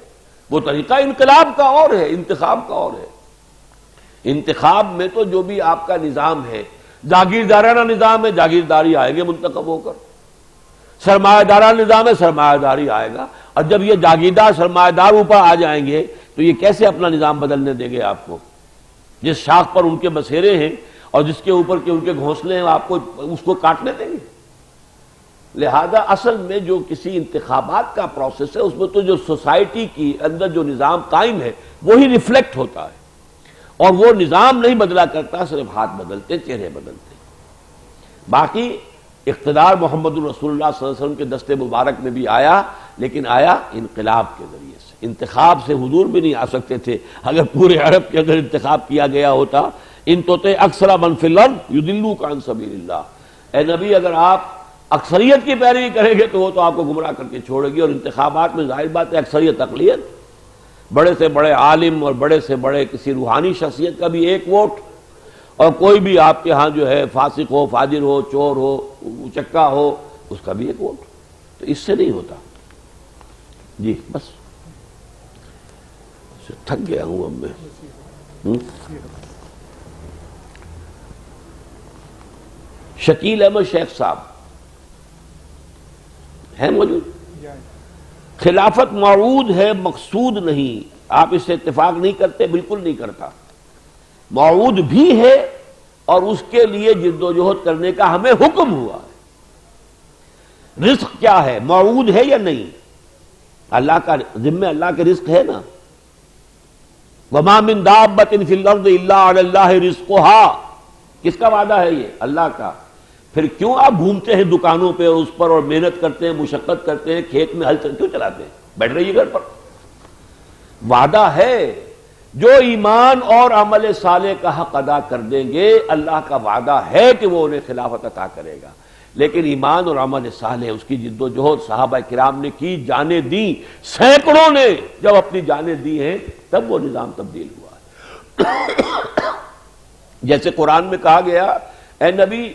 A: وہ طریقہ انقلاب کا اور ہے، انتخاب کا اور ہے۔ انتخاب میں تو جو بھی آپ کا نظام ہے، جاگیردارانہ نظام ہے، جاگیرداری آئے گے منتخب ہو کر، سرمایہ دارانہ نظام ہے، سرمایہ داری آئے گا، اور جب یہ جاگیردار سرمایہ دار اوپر آ جائیں گے تو یہ کیسے اپنا نظام بدلنے دیں گے آپ کو؟ جس شاخ پر ان کے بسیرے ہیں اور جس کے اوپر کے ان کے گھونسلے ہیں، آپ کو اس کو کاٹنے دیں گے؟ لہذا اصل میں جو کسی انتخابات کا پروسیس ہے اس میں تو جو سوسائٹی کی اندر جو نظام قائم ہے وہی ریفلیکٹ ہوتا ہے، اور وہ نظام نہیں بدلا کرتا، صرف ہاتھ بدلتے، چہرے بدلتے۔ باقی اقتدار محمد الرسول اللہ صلی اللہ علیہ وسلم کے دست مبارک میں بھی آیا، لیکن آیا انقلاب کے ذریعے سے۔ انتخاب سے حضور بھی نہیں آ سکتے تھے۔ اگر پورے عرب کے اندر انتخاب کیا گیا ہوتا، ان توتے اکثر من فی الارض یضلوک عن سبیل اللہ، اے نبی اگر آپ اکثریت کی پیروی کریں گے تو وہ تو آپ کو گمراہ کر کے چھوڑے گی۔ اور انتخابات میں ظاہر بات ہے اکثریت اقلیت، بڑے سے بڑے عالم اور بڑے سے بڑے کسی روحانی شخصیت کا بھی ایک ووٹ، اور کوئی بھی آپ کے ہاں جو ہے فاسق ہو، فاجر ہو، چور ہو، اچکا ہو، اس کا بھی ایک ووٹ، تو اس سے نہیں ہوتا۔ جی بس تھک گیا ہوں اب میں۔ شکیل احمد شیخ صاحب ہیں موجود؟ خلافت موعود ہے، مقصود نہیں، آپ اس سے اتفاق نہیں کرتے؟ بالکل نہیں کرتا۔ موعود بھی ہے اور اس کے لیے جد و جہد کرنے کا ہمیں حکم ہوا ہے۔ رزق کیا ہے؟ موعود ہے یا نہیں؟ اللہ کا ذمہ، اللہ کے رزق ہے نا۔ وما من دابۃ فی الارض الا علی اللہ رزقها، کس کا وعدہ ہے یہ؟ اللہ کا۔ پھر کیوں آپ گھومتے ہیں دکانوں پہ اور اس پر اور محنت کرتے ہیں، مشقت کرتے ہیں، کھیت میں ہل کیوں چلاتے ہیں؟ بیٹھ رہیے گھر پر۔ وعدہ ہے، جو ایمان اور عمل صالح کا حق ادا کر دیں گے اللہ کا وعدہ ہے کہ وہ انہیں خلافت عطا کرے گا۔ لیکن ایمان اور عمل صالح، اس کی جد و جہد صحابہ کرام نے کی، جانیں دی، سینکڑوں نے جب اپنی جانیں دی ہیں تب وہ نظام تبدیل ہوا ہے۔ جیسے قرآن میں کہا گیا، اے نبی،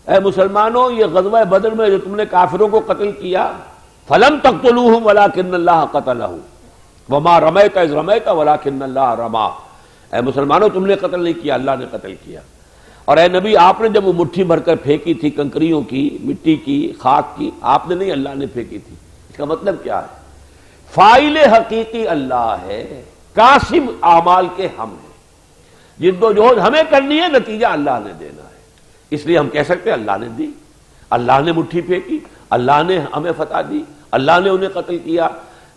A: اے مسلمانوں، یہ غزوہ بدر میں جو تم نے کافروں کو قتل کیا، فلم تقتلوہم ولکن اللہ قتلہم وما رمیت اذ رمیت ولکن اللہ رما، اے مسلمانوں تم نے قتل نہیں کیا، اللہ نے قتل کیا۔ اور اے نبی، آپ نے جب وہ مٹھی بھر کر پھینکی تھی کنکریوں کی، مٹی کی، خاک کی، آپ نے نہیں، اللہ نے پھینکی تھی۔ اس کا مطلب کیا ہے؟ فاعل حقیقی اللہ ہے، کاسب اعمال کے ہم ہیں، جد و جہد ہمیں کرنی ہے، نتیجہ اللہ نے دینا ہے۔ اس لیے ہم کہہ سکتے ہیں اللہ نے دی، اللہ نے مٹھی پھینکی، اللہ نے ہمیں فتح دی، اللہ نے انہیں قتل کیا۔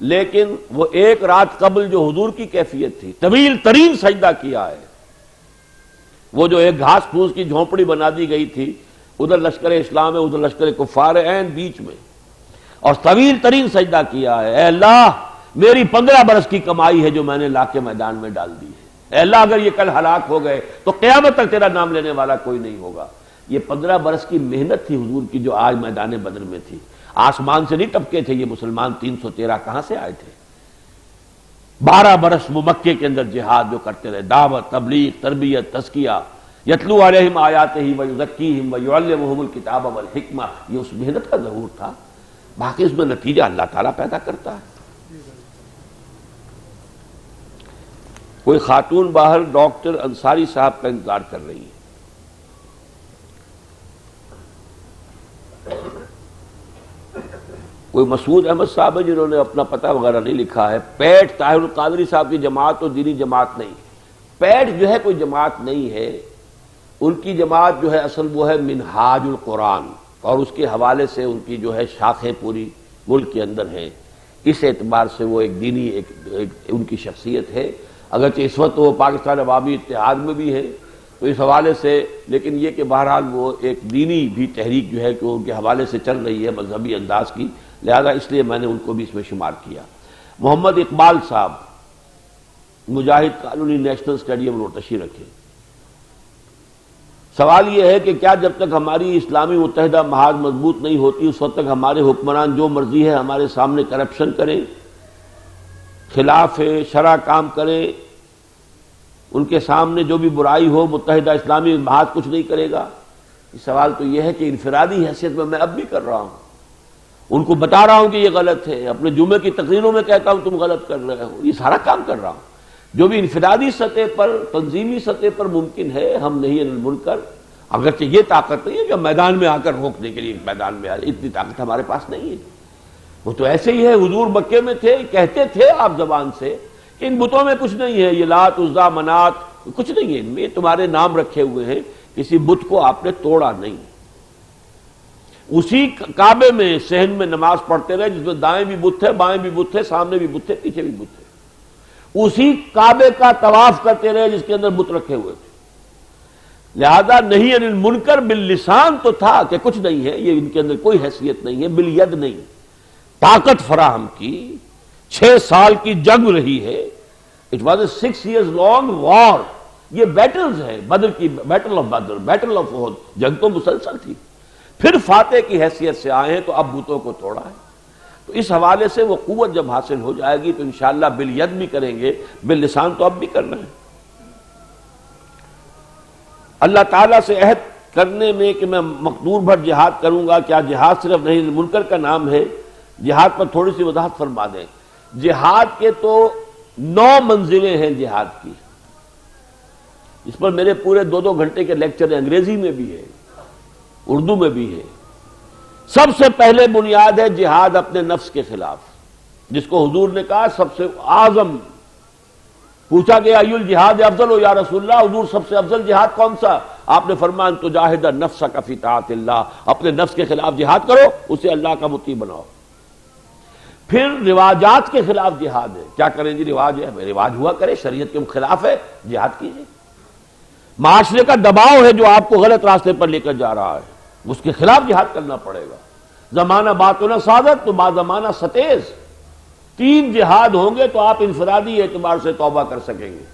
A: لیکن وہ ایک رات قبل جو حضور کی کیفیت تھی، طویل ترین سجدہ کیا ہے، وہ جو ایک گھاس پھوس کی جھونپڑی بنا دی گئی تھی، ادھر لشکر اسلام ہے، ادھر لشکر کفار ہے، عین بیچ میں، اور طویل ترین سجدہ کیا ہے۔ اے اللہ، میری 15 برس کی کمائی ہے جو میں نے لا کے میدان میں ڈال دی ہے، اے اللہ اگر یہ کل ہلاک ہو گئے تو قیامت تک تیرا نام لینے والا کوئی نہیں ہوگا۔ یہ 15 برس کی محنت تھی حضور کی جو آج میدان بدر میں تھی۔ آسمان سے نہیں ٹپکے تھے یہ مسلمان، 313 کہاں سے آئے تھے؟ 12 برس وہ مکے کے اندر جہاد جو کرتے رہے، دعوت، تبلیغ، تربیت، تزکیہ، یتلو علیہم آیاتہ ویزکیہم ویعلمہم الکتاب والحکمہ، یہ اس محنت کا ظہور تھا۔ باقی اس میں نتیجہ اللہ تعالیٰ پیدا کرتا ہے۔ کوئی خاتون باہر ڈاکٹر انصاری صاحب کا انتظار کر رہی ہے۔ کوئی مسعود احمد صاحب ہے جنہوں نے اپنا پتہ وغیرہ نہیں لکھا ہے۔ پیٹ طاہر القادری صاحب کی جماعت تو دینی جماعت نہیں، پیٹ جو ہے کوئی جماعت نہیں ہے، ان کی جماعت جو ہے اصل وہ ہے منہاج القرآن، اور اس کے حوالے سے ان کی جو ہے شاخیں پوری ملک کے اندر ہیں۔ اس اعتبار سے وہ ایک دینی ایک ان کی شخصیت ہے، اگرچہ اس وقت وہ پاکستان عوامی اتحاد میں بھی ہے، تو اس حوالے سے، لیکن یہ کہ بہرحال وہ ایک دینی بھی تحریک جو ہے کہ ان کے حوالے سے چل رہی ہے مذہبی انداز کی، لہذا اس لیے میں نے ان کو بھی اس میں شمار کیا۔ محمد اقبال صاحب مجاہد قانونی نیشنل اسٹیڈیم روڈ تشریف رکھے۔ سوال یہ ہے کہ کیا جب تک ہماری اسلامی متحدہ محاذ مضبوط نہیں ہوتی اس وقت تک ہمارے حکمران جو مرضی ہے ہمارے سامنے کرپشن کریں، خلاف شرع کام کریں، ان کے سامنے جو بھی برائی ہو متحدہ اسلامی محاذ کچھ نہیں کرے گا؟ سوال تو یہ ہے کہ انفرادی حیثیت میں اب بھی کر رہا ہوں، ان کو بتا رہا ہوں کہ یہ غلط ہے، اپنے جمعے کی تقریروں میں کہتا ہوں تم غلط کر رہے ہو، یہ سارا کام کر رہا ہوں۔ جو بھی انفرادی سطح پر، تنظیمی سطح پر ممکن ہے، ہم نہیں المنکر، اگرچہ یہ طاقت نہیں ہے کہ میدان میں آ کر روکنے کے لیے میدان میں آئے، اتنی طاقت ہمارے پاس نہیں ہے۔ وہ تو ایسے ہی ہے، حضور مکے میں تھے، کہتے تھے آپ زبان سے کہ ان بتوں میں کچھ نہیں ہے، یہ لات عزا منات کچھ نہیں ہے، ان میں تمہارے نام رکھے ہوئے ہیں، کسی بت کو آپ نے توڑا نہیں۔ اسی کعبے میں صحن میں نماز پڑھتے رہے جس میں دائیں بھی بت تھے، بائیں بھی بت تھے، سامنے بھی بت تھے، پیچھے بھی بت تھے۔ اسی کعبے کا طواف کرتے رہے جس کے اندر بت رکھے ہوئے تھے۔ لہذا نہیں عن المنکر باللسان تو تھا کہ کچھ نہیں ہے، یہ ان کے اندر کوئی حیثیت نہیں ہے، بالید نہیں، طاقت فراہم کی، 6 سال کی جنگ رہی ہے۔ It was a 6 years long war, یہ بیٹلز ہے، بدر کی battle of Badr, battle of Uhud, جنگ تو مسلسل تھی، پھر فاتح کی حیثیت سے آئے ہیں تو اب بتوں کو توڑا ہے۔ تو اس حوالے سے وہ قوت جب حاصل ہو جائے گی تو انشاءاللہ بالید بھی کریں گے، باللسان تو اب بھی کرنا ہے۔ اللہ تعالیٰ سے عہد کرنے میں کہ میں مقدور بھر جہاد کروں گا، کیا جہاد صرف نہیں منکر کا نام ہے؟ جہاد پر تھوڑی سی وضاحت فرما دیں۔ جہاد کے تو 9 منزلیں ہیں جہاد کی، اس پر میرے پورے 2 گھنٹے کے لیکچر ہیں، انگریزی میں بھی ہے، اردو میں بھی ہے۔ سب سے پہلے بنیاد ہے جہاد اپنے نفس کے خلاف، جس کو حضور نے کہا سب سے اعظم، پوچھا کہ ای الجہاد افضل ہو یا رسول اللہ، حضور سب سے افضل جہاد کون سا؟ آپ نے فرمایا ان تجاہد نفسک فی طاعت اللہ، اپنے نفس کے خلاف جہاد کرو، اسے اللہ کا مطیع بناؤ۔ پھر رواجات کے خلاف جہاد ہے، کیا کریں جی رواج ہے، رواج ہوا کرے، شریعت کے خلاف ہے، جہاد کیجیے۔ معاشرے کا دباؤ ہے جو آپ کو غلط راستے پر لے کر جا رہا ہے، اس کے خلاف جہاد کرنا پڑے گا۔ زمانہ باتوں نہ سعادت تو با زمانہ ستیز، 3 جہاد ہوں گے تو آپ انفرادی اعتبار سے توبہ کر سکیں گے۔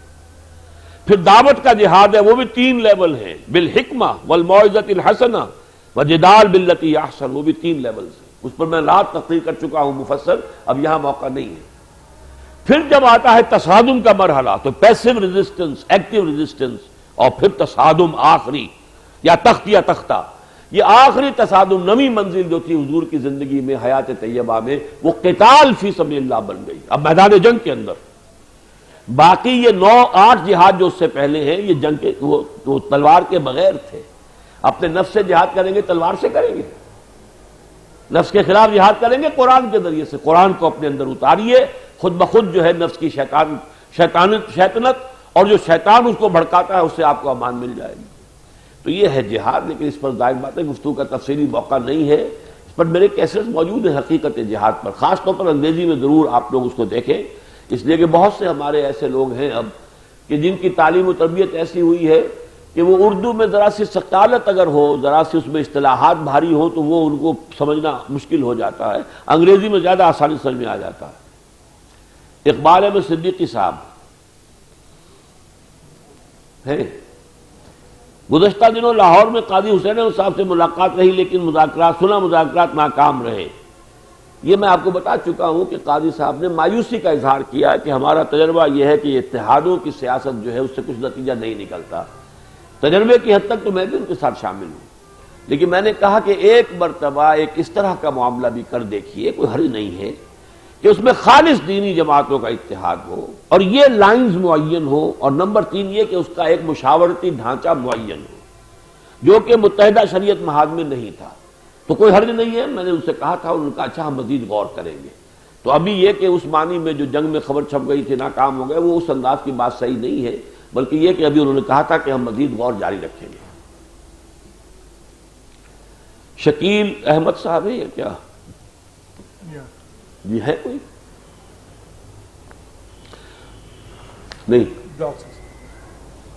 A: پھر دعوت کا جہاد ہے، وہ بھی 3 لیول ہیں، بالحکمہ والموعظۃ الحسنہ وجدال باللتی احسن، وہ بھی 3 لیول ہیں، اس پر میں رات تقریر کر چکا ہوں مفصل، اب یہاں موقع نہیں ہے۔ پھر جب آتا ہے تصادم کا مرحلہ تو پیسو ریزسٹنس، ایکٹیو ریزسٹنس، اور پھر تصادم آخری یا تخت یا تختہ، یہ آخری تصادم، نویں منزل جو تھی حضور کی زندگی میں حیات طیبہ میں، وہ قتال فی سبیل اللہ بن گئی، اب میدان جنگ کے اندر۔ باقی یہ 9-8 جہاد جو اس سے پہلے ہیں، یہ جنگ کے وہ تلوار کے بغیر تھے۔ اپنے نفس سے جہاد کریں گے، تلوار سے کریں گے، نفس کے خلاف جہاد کریں گے قرآن کے ذریعے سے، قرآن کو اپنے اندر اتاریے، خود بخود جو ہے نفس کی شیطنت اور جو شیطان اس کو بھڑکاتا ہے اس سے آپ کو امان مل جائے گی. تو یہ ہے جہاد. لیکن اس پر ظاہر بات ہے گفتگو کا تفصیلی موقع نہیں ہے. اس پر میرے کیسٹس موجود ہیں حقیقت جہاد پر، خاص طور پر انگریزی میں ضرور آپ لوگ اس کو دیکھیں، اس لیے کہ بہت سے ہمارے ایسے لوگ ہیں اب کہ جن کی تعلیم و تربیت ایسی ہوئی ہے کہ وہ اردو میں ذرا سی ثقالت اگر ہو، ذرا سی اس میں اصطلاحات بھاری ہو تو وہ ان کو سمجھنا مشکل ہو جاتا ہے. انگریزی میں زیادہ آسانی سمجھ میں آ جاتا ہے. اقبال احمد صدیقی صاحب ہے، گزشتہ دنوں لاہور میں قاضی حسین احمد صاحب سے ملاقات رہی، لیکن مذاکرات ناکام رہے. یہ میں آپ کو بتا چکا ہوں کہ قاضی صاحب نے مایوسی کا اظہار کیا کہ ہمارا تجربہ یہ ہے کہ اتحادوں کی سیاست جو ہے اس سے کچھ نتیجہ نہیں نکلتا. تجربے کی حد تک تو میں بھی ان کے ساتھ شامل ہوں، لیکن میں نے کہا کہ ایک مرتبہ ایک اس طرح کا معاملہ بھی کر دیکھیے، کوئی حرج نہیں ہے کہ اس میں خالص دینی جماعتوں کا اتحاد ہو اور یہ لائنز معین ہو، اور نمبر 3 یہ کہ اس کا ایک مشاورتی ڈھانچہ معین ہو جو کہ متحدہ شریعت محاذ میں نہیں تھا. تو کوئی حرج نہیں ہے. میں نے ان سے کہا تھا، ان کا اچھا ہم مزید غور کریں گے. تو ابھی یہ کہ اس معنی میں جو جنگ میں خبر چھپ گئی تھی ناکام ہو گئے، وہ اس انداز کی بات صحیح نہیں ہے، بلکہ یہ کہ ابھی انہوں نے کہا تھا کہ ہم مزید غور جاری رکھیں گے. شکیل احمد صاحب ہے یا کیا جی ہے کوئی نہیں؟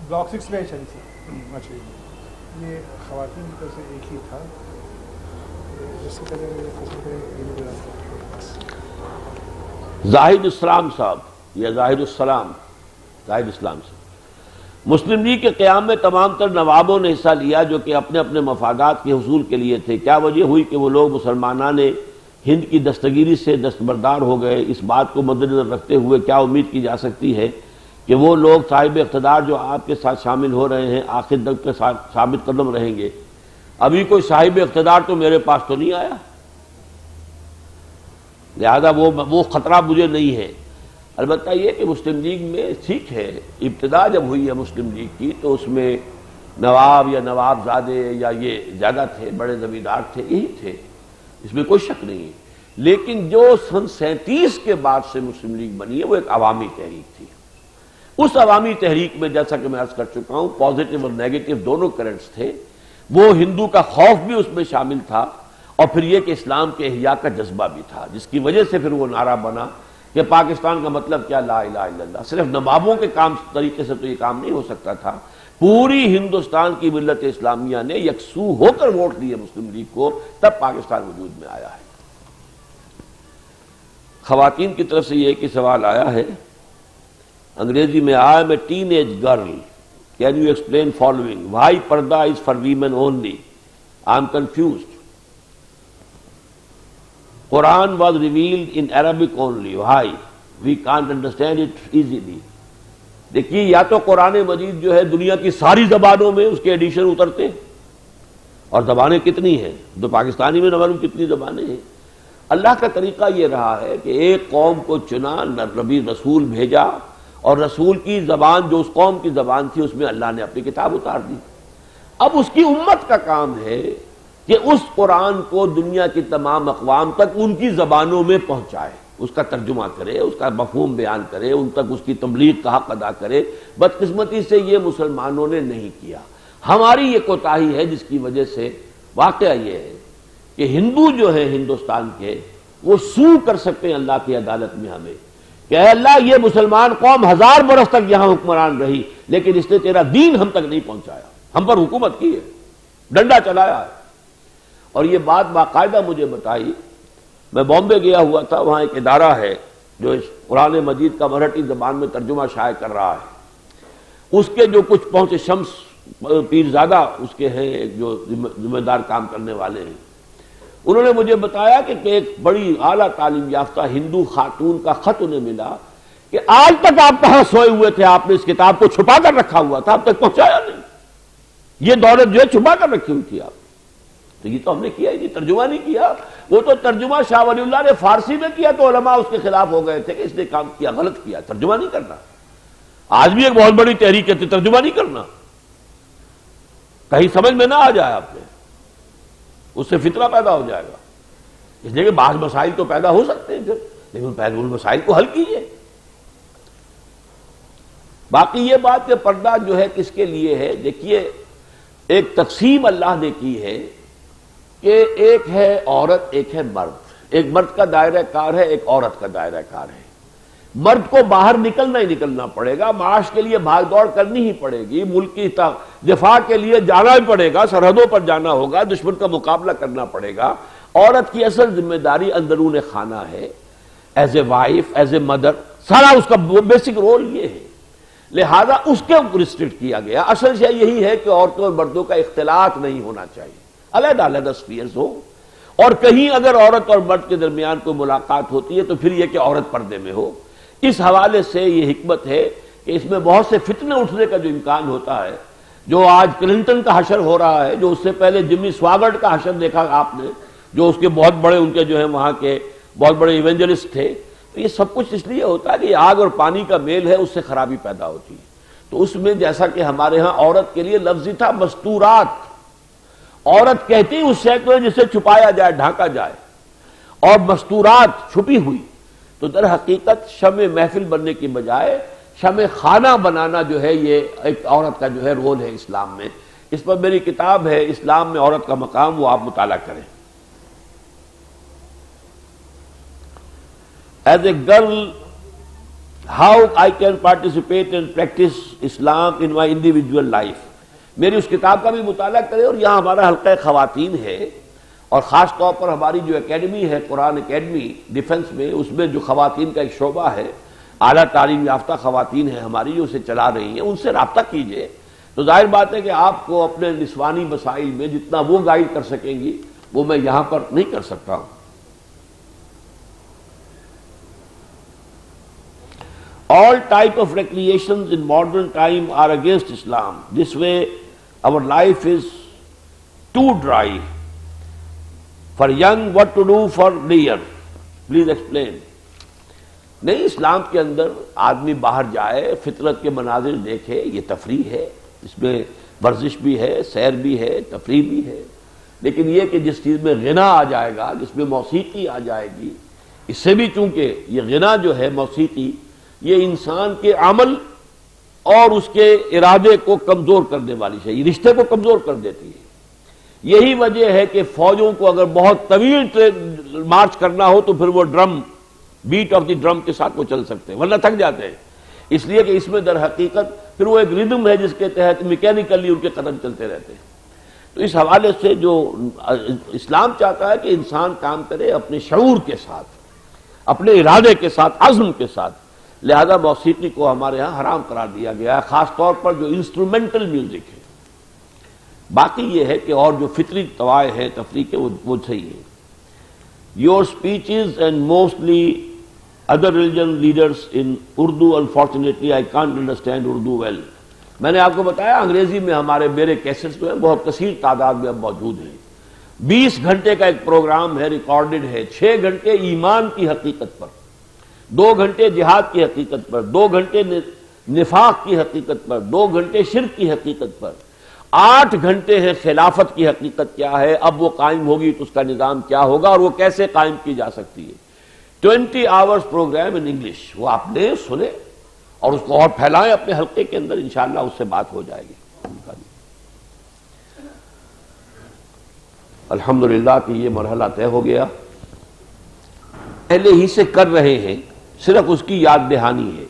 B: بلاک 6 میں اچھا یہ خواتین کی طرف سے ایک ہی تھا.
A: زاہد اسلام صاحب یا زاہد السلام، زاہد اسلام صاحب. مسلم لیگ کے قیام میں تمام تر نوابوں نے حصہ لیا جو کہ اپنے اپنے مفادات کے حصول کے لیے تھے. کیا وجہ ہوئی کہ وہ لوگ مسلمانان ہند کی دستگیری سے دستبردار ہو گئے؟ اس بات کو مد نظر رکھتے ہوئے کیا امید کی جا سکتی ہے کہ وہ لوگ صاحب اقتدار جو آپ کے ساتھ شامل ہو رہے ہیں آخر تک کے ثابت قدم رہیں گے؟ ابھی کوئی صاحب اقتدار تو میرے پاس تو نہیں آیا، لہذا وہ خطرہ مجھے نہیں ہے. البتہ یہ کہ مسلم لیگ میں ٹھیک ہے، ابتدا جب ہوئی ہے مسلم لیگ کی تو اس میں نواب یا نواب زادے یا یہ زیادہ تھے، بڑے زمیندار تھے، یہی تھے، اس میں کوئی شک نہیں ہے. لیکن جو سن 37 کے بعد سے مسلم لیگ بنی ہے وہ ایک عوامی تحریک تھی. اس عوامی تحریک میں جیسا کہ میں عرض کر چکا ہوں پازیٹو اور نیگیٹو دونوں کرنٹس تھے. وہ ہندو کا خوف بھی اس میں شامل تھا، اور پھر یہ کہ اسلام کے احیاء کا جذبہ بھی تھا، جس کی وجہ سے پھر وہ نعرہ بنا کہ پاکستان کا مطلب کیا، لا الہ الا اللہ. صرف نوابوں کے کام طریقے سے تو یہ کام نہیں ہو سکتا تھا، پوری ہندوستان کی ملت اسلامیہ نے یکسو ہو کر ووٹ دیے مسلم لیگ کو، تب پاکستان وجود میں آیا ہے. خواتین کی طرف سے یہ ایک ہی سوال آیا ہے انگریزی میں. I am a teenage girl, can you explain following, why پردہ is for women only, I am confused. Quran was revealed in Arabic only. Why? We can't understand it easily. دیکھیے یا تو قرآن مجید جو ہے دنیا کی ساری زبانوں میں اس کے ایڈیشن اترتے ہیں, اور زبانیں کتنی ہیں, تو پاکستانی میں نہ معلوم کتنی زبانیں ہیں. اللہ کا طریقہ یہ رہا ہے کہ ایک قوم کو چنا, نبی رسول بھیجا, اور رسول کی زبان جو اس قوم کی زبان تھی اس میں اللہ نے اپنی کتاب اتار دی. اب اس کی امت کا کام ہے کہ اس قرآن کو دنیا کی تمام اقوام تک ان کی زبانوں میں پہنچائے, اس کا ترجمہ کرے, اس کا مفہوم بیان کرے, ان تک اس کی تبلیغ کا حق ادا کرے. بدقسمتی سے یہ مسلمانوں نے نہیں کیا. ہماری یہ کوتاہی ہے جس کی وجہ سے واقعہ یہ ہے کہ ہندو جو ہے ہندوستان کے وہ سو کر سکتے ہیں اللہ کی عدالت میں ہمیں کہ اے اللہ یہ مسلمان قوم 1000 برس تک یہاں حکمران رہی لیکن اس نے تیرا دین ہم تک نہیں پہنچایا, ہم پر حکومت کی ہے, ڈنڈا چلایا ہے. اور یہ بات باقاعدہ مجھے بتائی, میں بامبے گیا ہوا تھا, وہاں ایک ادارہ ہے جو اس قرآن مجید کا مراٹھی زبان میں ترجمہ شائع کر رہا ہے. اس کے جو کچھ پہنچے شمس پیرزادہ اس کے ہیں, ایک جو ذمہ دار کام کرنے والے ہیں, انہوں نے مجھے بتایا کہ ایک بڑی اعلیٰ تعلیم یافتہ ہندو خاتون کا خط انہیں ملا کہ آج تک آپ کہاں سوئے ہوئے تھے, آپ نے اس کتاب کو چھپا کر رکھا ہوا تھا, اب تک پہنچایا نہیں. یہ دولت جو ہے چھپا کر رکھی ہوئی تھی آپ. تو یہ تو ہم نے کیا ہی نہیں, ترجمہ نہیں کیا. وہ تو ترجمہ شاہ ولی اللہ نے فارسی میں کیا تو علماء اس کے خلاف ہو گئے تھے کہ اس نے کام کیا, غلط کیا, ترجمہ نہیں کرنا. آج بھی ایک بہت بڑی تحریک ہے ترجمہ نہیں کرنا, کہیں سمجھ میں نہ آ جائے آپ نے, اس سے فتنہ پیدا ہو جائے گا. اس لیے کہ بعض مسائل تو پیدا ہو سکتے ہیں پھر, لیکن پہلے ان مسائل کو حل کیجیے. باقی یہ بات کہ پردہ جو ہے کس کے لیے ہے، دیکھیے ایک تقسیم اللہ نے کی ہے کہ ایک ہے عورت، ایک ہے مرد، ایک مرد کا دائرہ کار ہے، ایک عورت کا دائرہ کار ہے۔ مرد کو باہر نکلنا ہی نکلنا پڑے گا، معاش کے لیے بھاگ دوڑ کرنی ہی پڑے گی، ملک کی دفاع کے لیے جانا ہی پڑے گا، سرحدوں پر جانا ہوگا، دشمن کا مقابلہ کرنا پڑے گا۔ عورت کی اصل ذمہ داری اندرون خانہ ہے، as a wife, as a mother, سارا اس کا بیسک رول یہ ہے، لہذا اس کے اوپر ریسٹرکٹ کیا گیا۔ اصل شے یہی ہے کہ عورتوں اور مردوں کا اختلاط نہیں ہونا چاہیے، علیحدہ علیحدہ سفیئرز ہو، اور کہیں اگر عورت اور مرد کے درمیان کوئی ملاقات ہوتی ہے تو پھر یہ کہ عورت پردے میں ہو۔ اس حوالے سے یہ حکمت ہے کہ اس میں بہت سے فتنے اٹھنے کا جو امکان ہوتا ہے، جو آج کلنٹن کا حشر ہو رہا ہے، جو اس سے پہلے جمی سواگرڈ کا حشر دیکھا آپ نے، جو اس کے بہت بڑے ان کے جو ہے وہاں کے بہت بڑے ایونجلسٹ تھے، تو یہ سب کچھ اس لیے ہوتا ہے کہ آگ اور پانی کا میل ہے، اس سے خرابی پیدا ہوتی ہے۔ تو اس میں جیسا کہ ہمارے ہاں عورت کے لیے لفظ تھا مستورات، عورت کہتی اس شے کو جسے چھپایا جائے، ڈھانکا جائے، اور مستورات چھپی ہوئی، تو در حقیقت شمع محفل بننے کی بجائے شمع خانہ بنانا جو ہے یہ ایک عورت کا جو ہے رول ہے اسلام میں۔ اس پر میری کتاب ہے اسلام میں عورت کا مقام، وہ آپ مطالعہ کریں۔ As a girl, how I can participate and practice Islam in my individual life. میری اس کتاب کا بھی مطالعہ کریں، اور یہاں ہمارا حلقہ خواتین ہے، اور خاص طور پر ہماری جو اکیڈمی ہے قرآن اکیڈمی ڈیفنس میں، اس میں جو خواتین کا ایک شعبہ ہے، اعلیٰ تعلیم یافتہ خواتین ہیں ہماری جو اسے چلا رہی ہیں، ان سے رابطہ کیجئے، تو ظاہر بات ہے کہ آپ کو اپنے نسوانی مسائل میں جتنا وہ گائیڈ کر سکیں گی وہ میں یہاں پر نہیں کر سکتا ہوں۔ All type of recreations in modern time are against Islam. This way our life is too dry. For young, what to do for leisure? Please explain. نہیں، اسلام کے اندر آدمی باہر جائے، فطرت کے مناظر دیکھے، یہ تفریح ہے، اس میں ورزش بھی ہے، سیر بھی ہے، تفریح بھی ہے، لیکن یہ کہ جس چیز میں غنا آ جائے گا، جس میں موسیقی آ جائے گی، اس سے بھی چونکہ یہ غنا جو ہے موسیقی، یہ انسان کے عمل اور اس کے ارادے کو کمزور کرنے والی ہے، یہ رشتے کو کمزور کر دیتی ہے۔ یہی وجہ ہے کہ فوجوں کو اگر بہت طویل مارچ کرنا ہو تو پھر وہ drum, beat of the drum کے ساتھ وہ چل سکتے ہیں، ورنہ تھک جاتے ہیں، اس لیے کہ اس میں در حقیقت پھر وہ ایک ردم ہے جس کے تحت میکینیکلی ان کے قدم چلتے رہتے ہیں۔ تو اس حوالے سے جو اسلام چاہتا ہے کہ انسان کام کرے اپنے شعور کے ساتھ، اپنے ارادے کے ساتھ، عزم کے ساتھ، لہذا موسیقی کو ہمارے ہاں حرام قرار دیا گیا ہے، خاص طور پر جو انسٹرومنٹل میوزک ہے۔ باقی یہ ہے کہ اور جو فطری توائے ہیں تفریح کے وہ صحیح ہیں۔ Your speeches and mostly other religion leaders in Urdu, unfortunately I can't understand Urdu well. میں نے آپ کو بتایا انگریزی میں ہمارے میرے کیسٹس جو ہیں بہت کثیر تعداد میں اب موجود ہیں۔ 20 گھنٹے کا ایک پروگرام ہے، ریکارڈڈ ہے، 6 گھنٹے ایمان کی حقیقت پر، 2 گھنٹے جہاد کی حقیقت پر، 2 گھنٹے نفاق کی حقیقت پر، 2 گھنٹے شرک کی حقیقت پر، 8 گھنٹے ہیں خلافت کی حقیقت کیا ہے، اب وہ قائم ہوگی تو اس کا نظام کیا ہوگا اور وہ کیسے قائم کی جا سکتی ہے۔ 20 آورز پروگرام ان انگلش، وہ آپ نے سنے اور اس کو اور پھیلائیں اپنے حلقے کے اندر، انشاءاللہ اس سے بات ہو جائے گی۔ الحمدللہ کہ یہ مرحلہ طے ہو گیا، پہلے ہی سے کر رہے ہیں، صرف اس کی یاد دہانی ہے،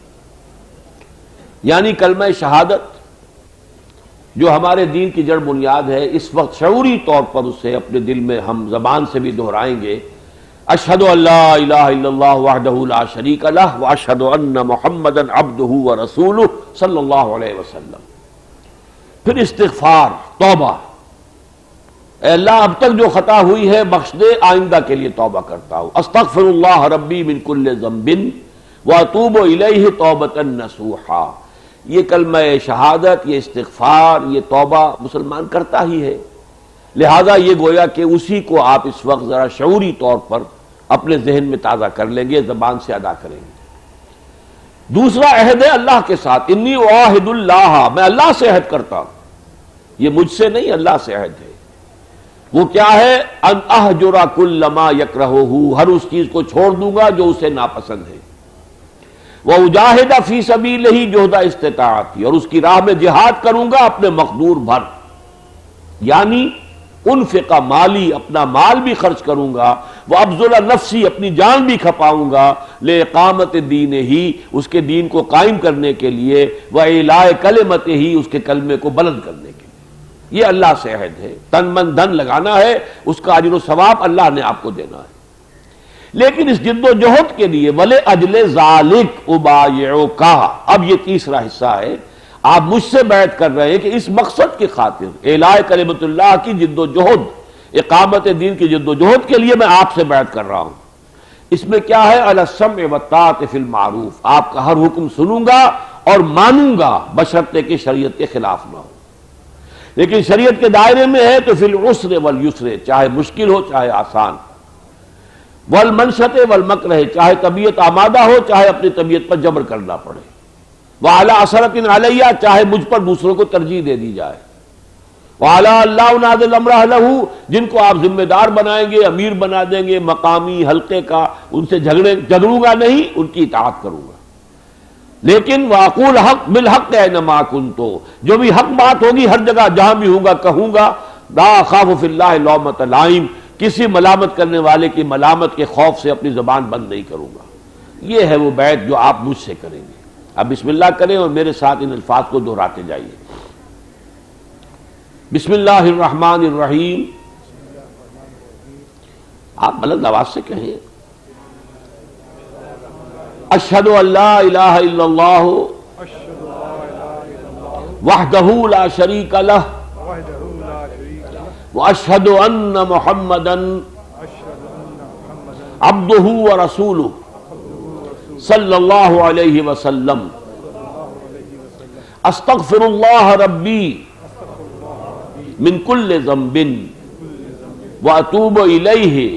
A: یعنی کلمہ شہادت جو ہمارے دین کی جڑ بنیاد ہے، اس وقت شعوری طور پر اسے اپنے دل میں ہم زبان سے بھی دہرائیں گے۔ اشہد ان لا الہ الا اللہ وحدہ لا شریک لہ واشہد ان محمدا عبدہ ورسولہ صلی اللہ علیہ وسلم۔ پھر استغفار، توبہ، اے اللہ اب تک جو خطا ہوئی ہے بخش دے، آئندہ کے لیے توبہ کرتا ہوں۔ استغفر اللہ ربی من کل ذنب واتوب الیہ توبۃ نصوحا۔ یہ کلمہ شہادت، یہ استغفار، یہ توبہ مسلمان کرتا ہی ہے، لہذا یہ گویا کہ اسی کو آپ اس وقت ذرا شعوری طور پر اپنے ذہن میں تازہ کر لیں گے، زبان سے ادا کریں گے۔ دوسرا عہد ہے اللہ کے ساتھ، انی اعاہد اللہ، میں اللہ سے عہد کرتا ہوں، یہ مجھ سے نہیں اللہ سے عہد ہے۔ وہ کیا ہے؟ ان اہجر کل ما یکرہہ، ہر اس چیز کو چھوڑ دوں گا جو اسے ناپسند ہے۔ وَأُجَاهِدَ فِي سَبِيلِهِ جُهْدَ اسْتِطَاعَتِي، اور اس کی راہ میں جہاد کروں گا اپنے مقدور بھر، یعنی انفق مالی، اپنا مال بھی خرچ کروں گا، وَأَبْذُلَ نَفْسِي، اپنی جان بھی کھپاؤں گا، لِإِقَامَةِ دِينِهِ، اس کے دین کو قائم کرنے کے لیے، وَإِعْلَاءِ كَلِمَتِهِ، اس کے کلمے کو بلند کرنے کے لیے۔ یہ اللہ سے عہد ہے، تن من دھن لگانا ہے، اس کا اجر و ثواب اللہ نے آپ کو دینا ہے۔ لیکن اس جد و جہد کے لیے وَلِأَجْلِ ذَلِكَ أُبَايِعُكَ، اب یہ تیسرا حصہ ہے، آپ مجھ سے بیعت کر رہے ہیں کہ اس مقصد کی خاطر، اعلاء کلمت اللہ کی جد و جہد، اقامت دین کی جد و جہد کے لیے میں آپ سے بیعت کر رہا ہوں۔ اس میں کیا ہے؟ علی السمع والطاعۃ فی المعروف، آپ کا ہر حکم سنوں گا اور مانوں گا بشرطے کہ شریعت کے خلاف نہ ہو، لیکن شریعت کے دائرے میں ہے تو فی العسر والیسر، چاہے مشکل ہو چاہے آسان، والمنشط والمکرہ، چاہے طبیعت آمادہ ہو چاہے اپنی طبیعت پر جبر کرنا پڑے، وعلی اثرۃ علیہ، چاہے مجھ پر دوسروں کو ترجیح دے دی جائے، وعلی اللہ ناد الامر لہ، جن کو آپ ذمہ دار بنائیں گے، امیر بنا دیں گے مقامی حلقے کا، ان سے جھگڑوں گا نہیں، ان کی اطاعت کروں گا، لیکن واقول حق بالحق اینما کنت، جو بھی حق بات ہوگی ہر جگہ جہاں بھی ہوگا کہوں گا، لا اخاف فی اللہ لومۃ لائم، کسی ملامت کرنے والے کی ملامت کے خوف سے اپنی زبان بند نہیں کروں گا۔ یہ ہے وہ بیعت جو آپ مجھ سے کریں گے۔ اب بسم اللہ کریں اور میرے ساتھ ان الفاظ کو دہراتے جائیے۔ بسم اللہ الرحمن الرحیم، آپ بلند آواز سے کہیں، اشہد ان لا الہ الا اللہ وحدہ لا شریک لہ واشہد ان محمدا عبدہ ورسولہ صلی اللہ علیہ وسلم، استغفر اللہ ربی من کل ذنب واتوب الیہ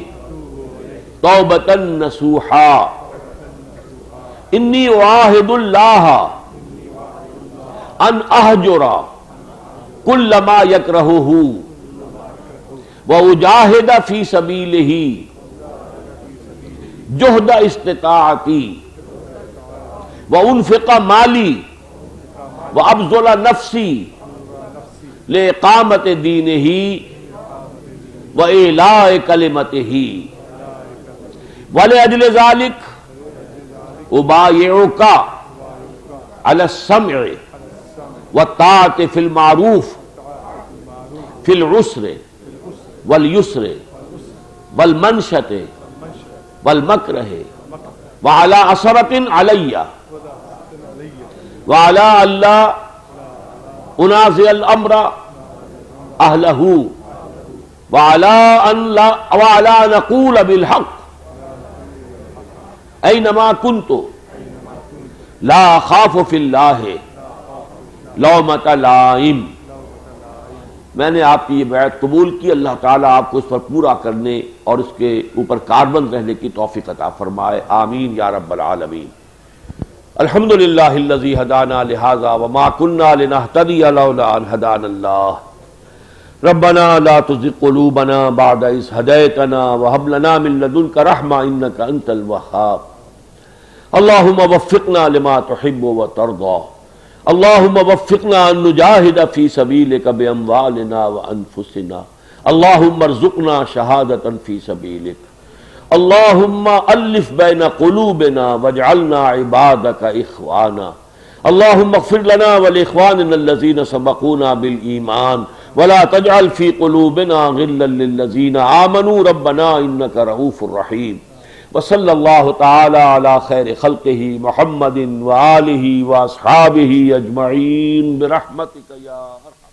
A: توبۃ نصوحا، انی اعاہد اللہ ان اہجر کل ما یکرہہ وأجاہد فی سبیلہ جہد استطاعتی وانفق مالی وابذل نفسی لإقامت دینہ وإعلاء کلمتہ ولأجل ذلک ابایعک علی السمع والطاعۃ فی المعروف فی العسر والیسر والمنشط والمکرہ وعلی اثرۃ علیہ وعلی اللہ انازع الامر اہلہ وعلی نقول بالحق اینما کنت لا اخاف فی اللہ لومۃ لائم۔ میں نے آپ کی یہ بیعت قبول کی، اللہ تعالیٰ آپ کو اس پر پورا کرنے اور اس کے اوپر کاربند رہنے کی توفیق عطا فرمائے، آمین یا رب العالمین۔ الحمدللہ الذی ہدانا لہذا وما کنا لنہتدی لولا ان ہدانا اللہ، ربنا لا تزغ قلوبنا بعد اذ ہدیتنا وہب لنا من لدنک رحمہ انک انت الوہاب، اللہم وفقنا لما تحب وترضى، اللہم وفقنا ان نجاہد فی سبیلک باموالنا وانفسنا، اللہم ارزقنا شہادۃ فی سبیلک، اللہم الف بین قلوبنا واجعلنا عبادک اخوانا، اللہم اغفر لنا ولاخواننا الذین سبقونا بالایمان ولا تجعل فی قلوبنا غلا للذین آمنوا ربنا انک رؤوف رحیم، وصلی اللہ تعالی علی خیر خلقہ محمد وآلہ واصحابہ اجمعین برحمتک یا ارحم۔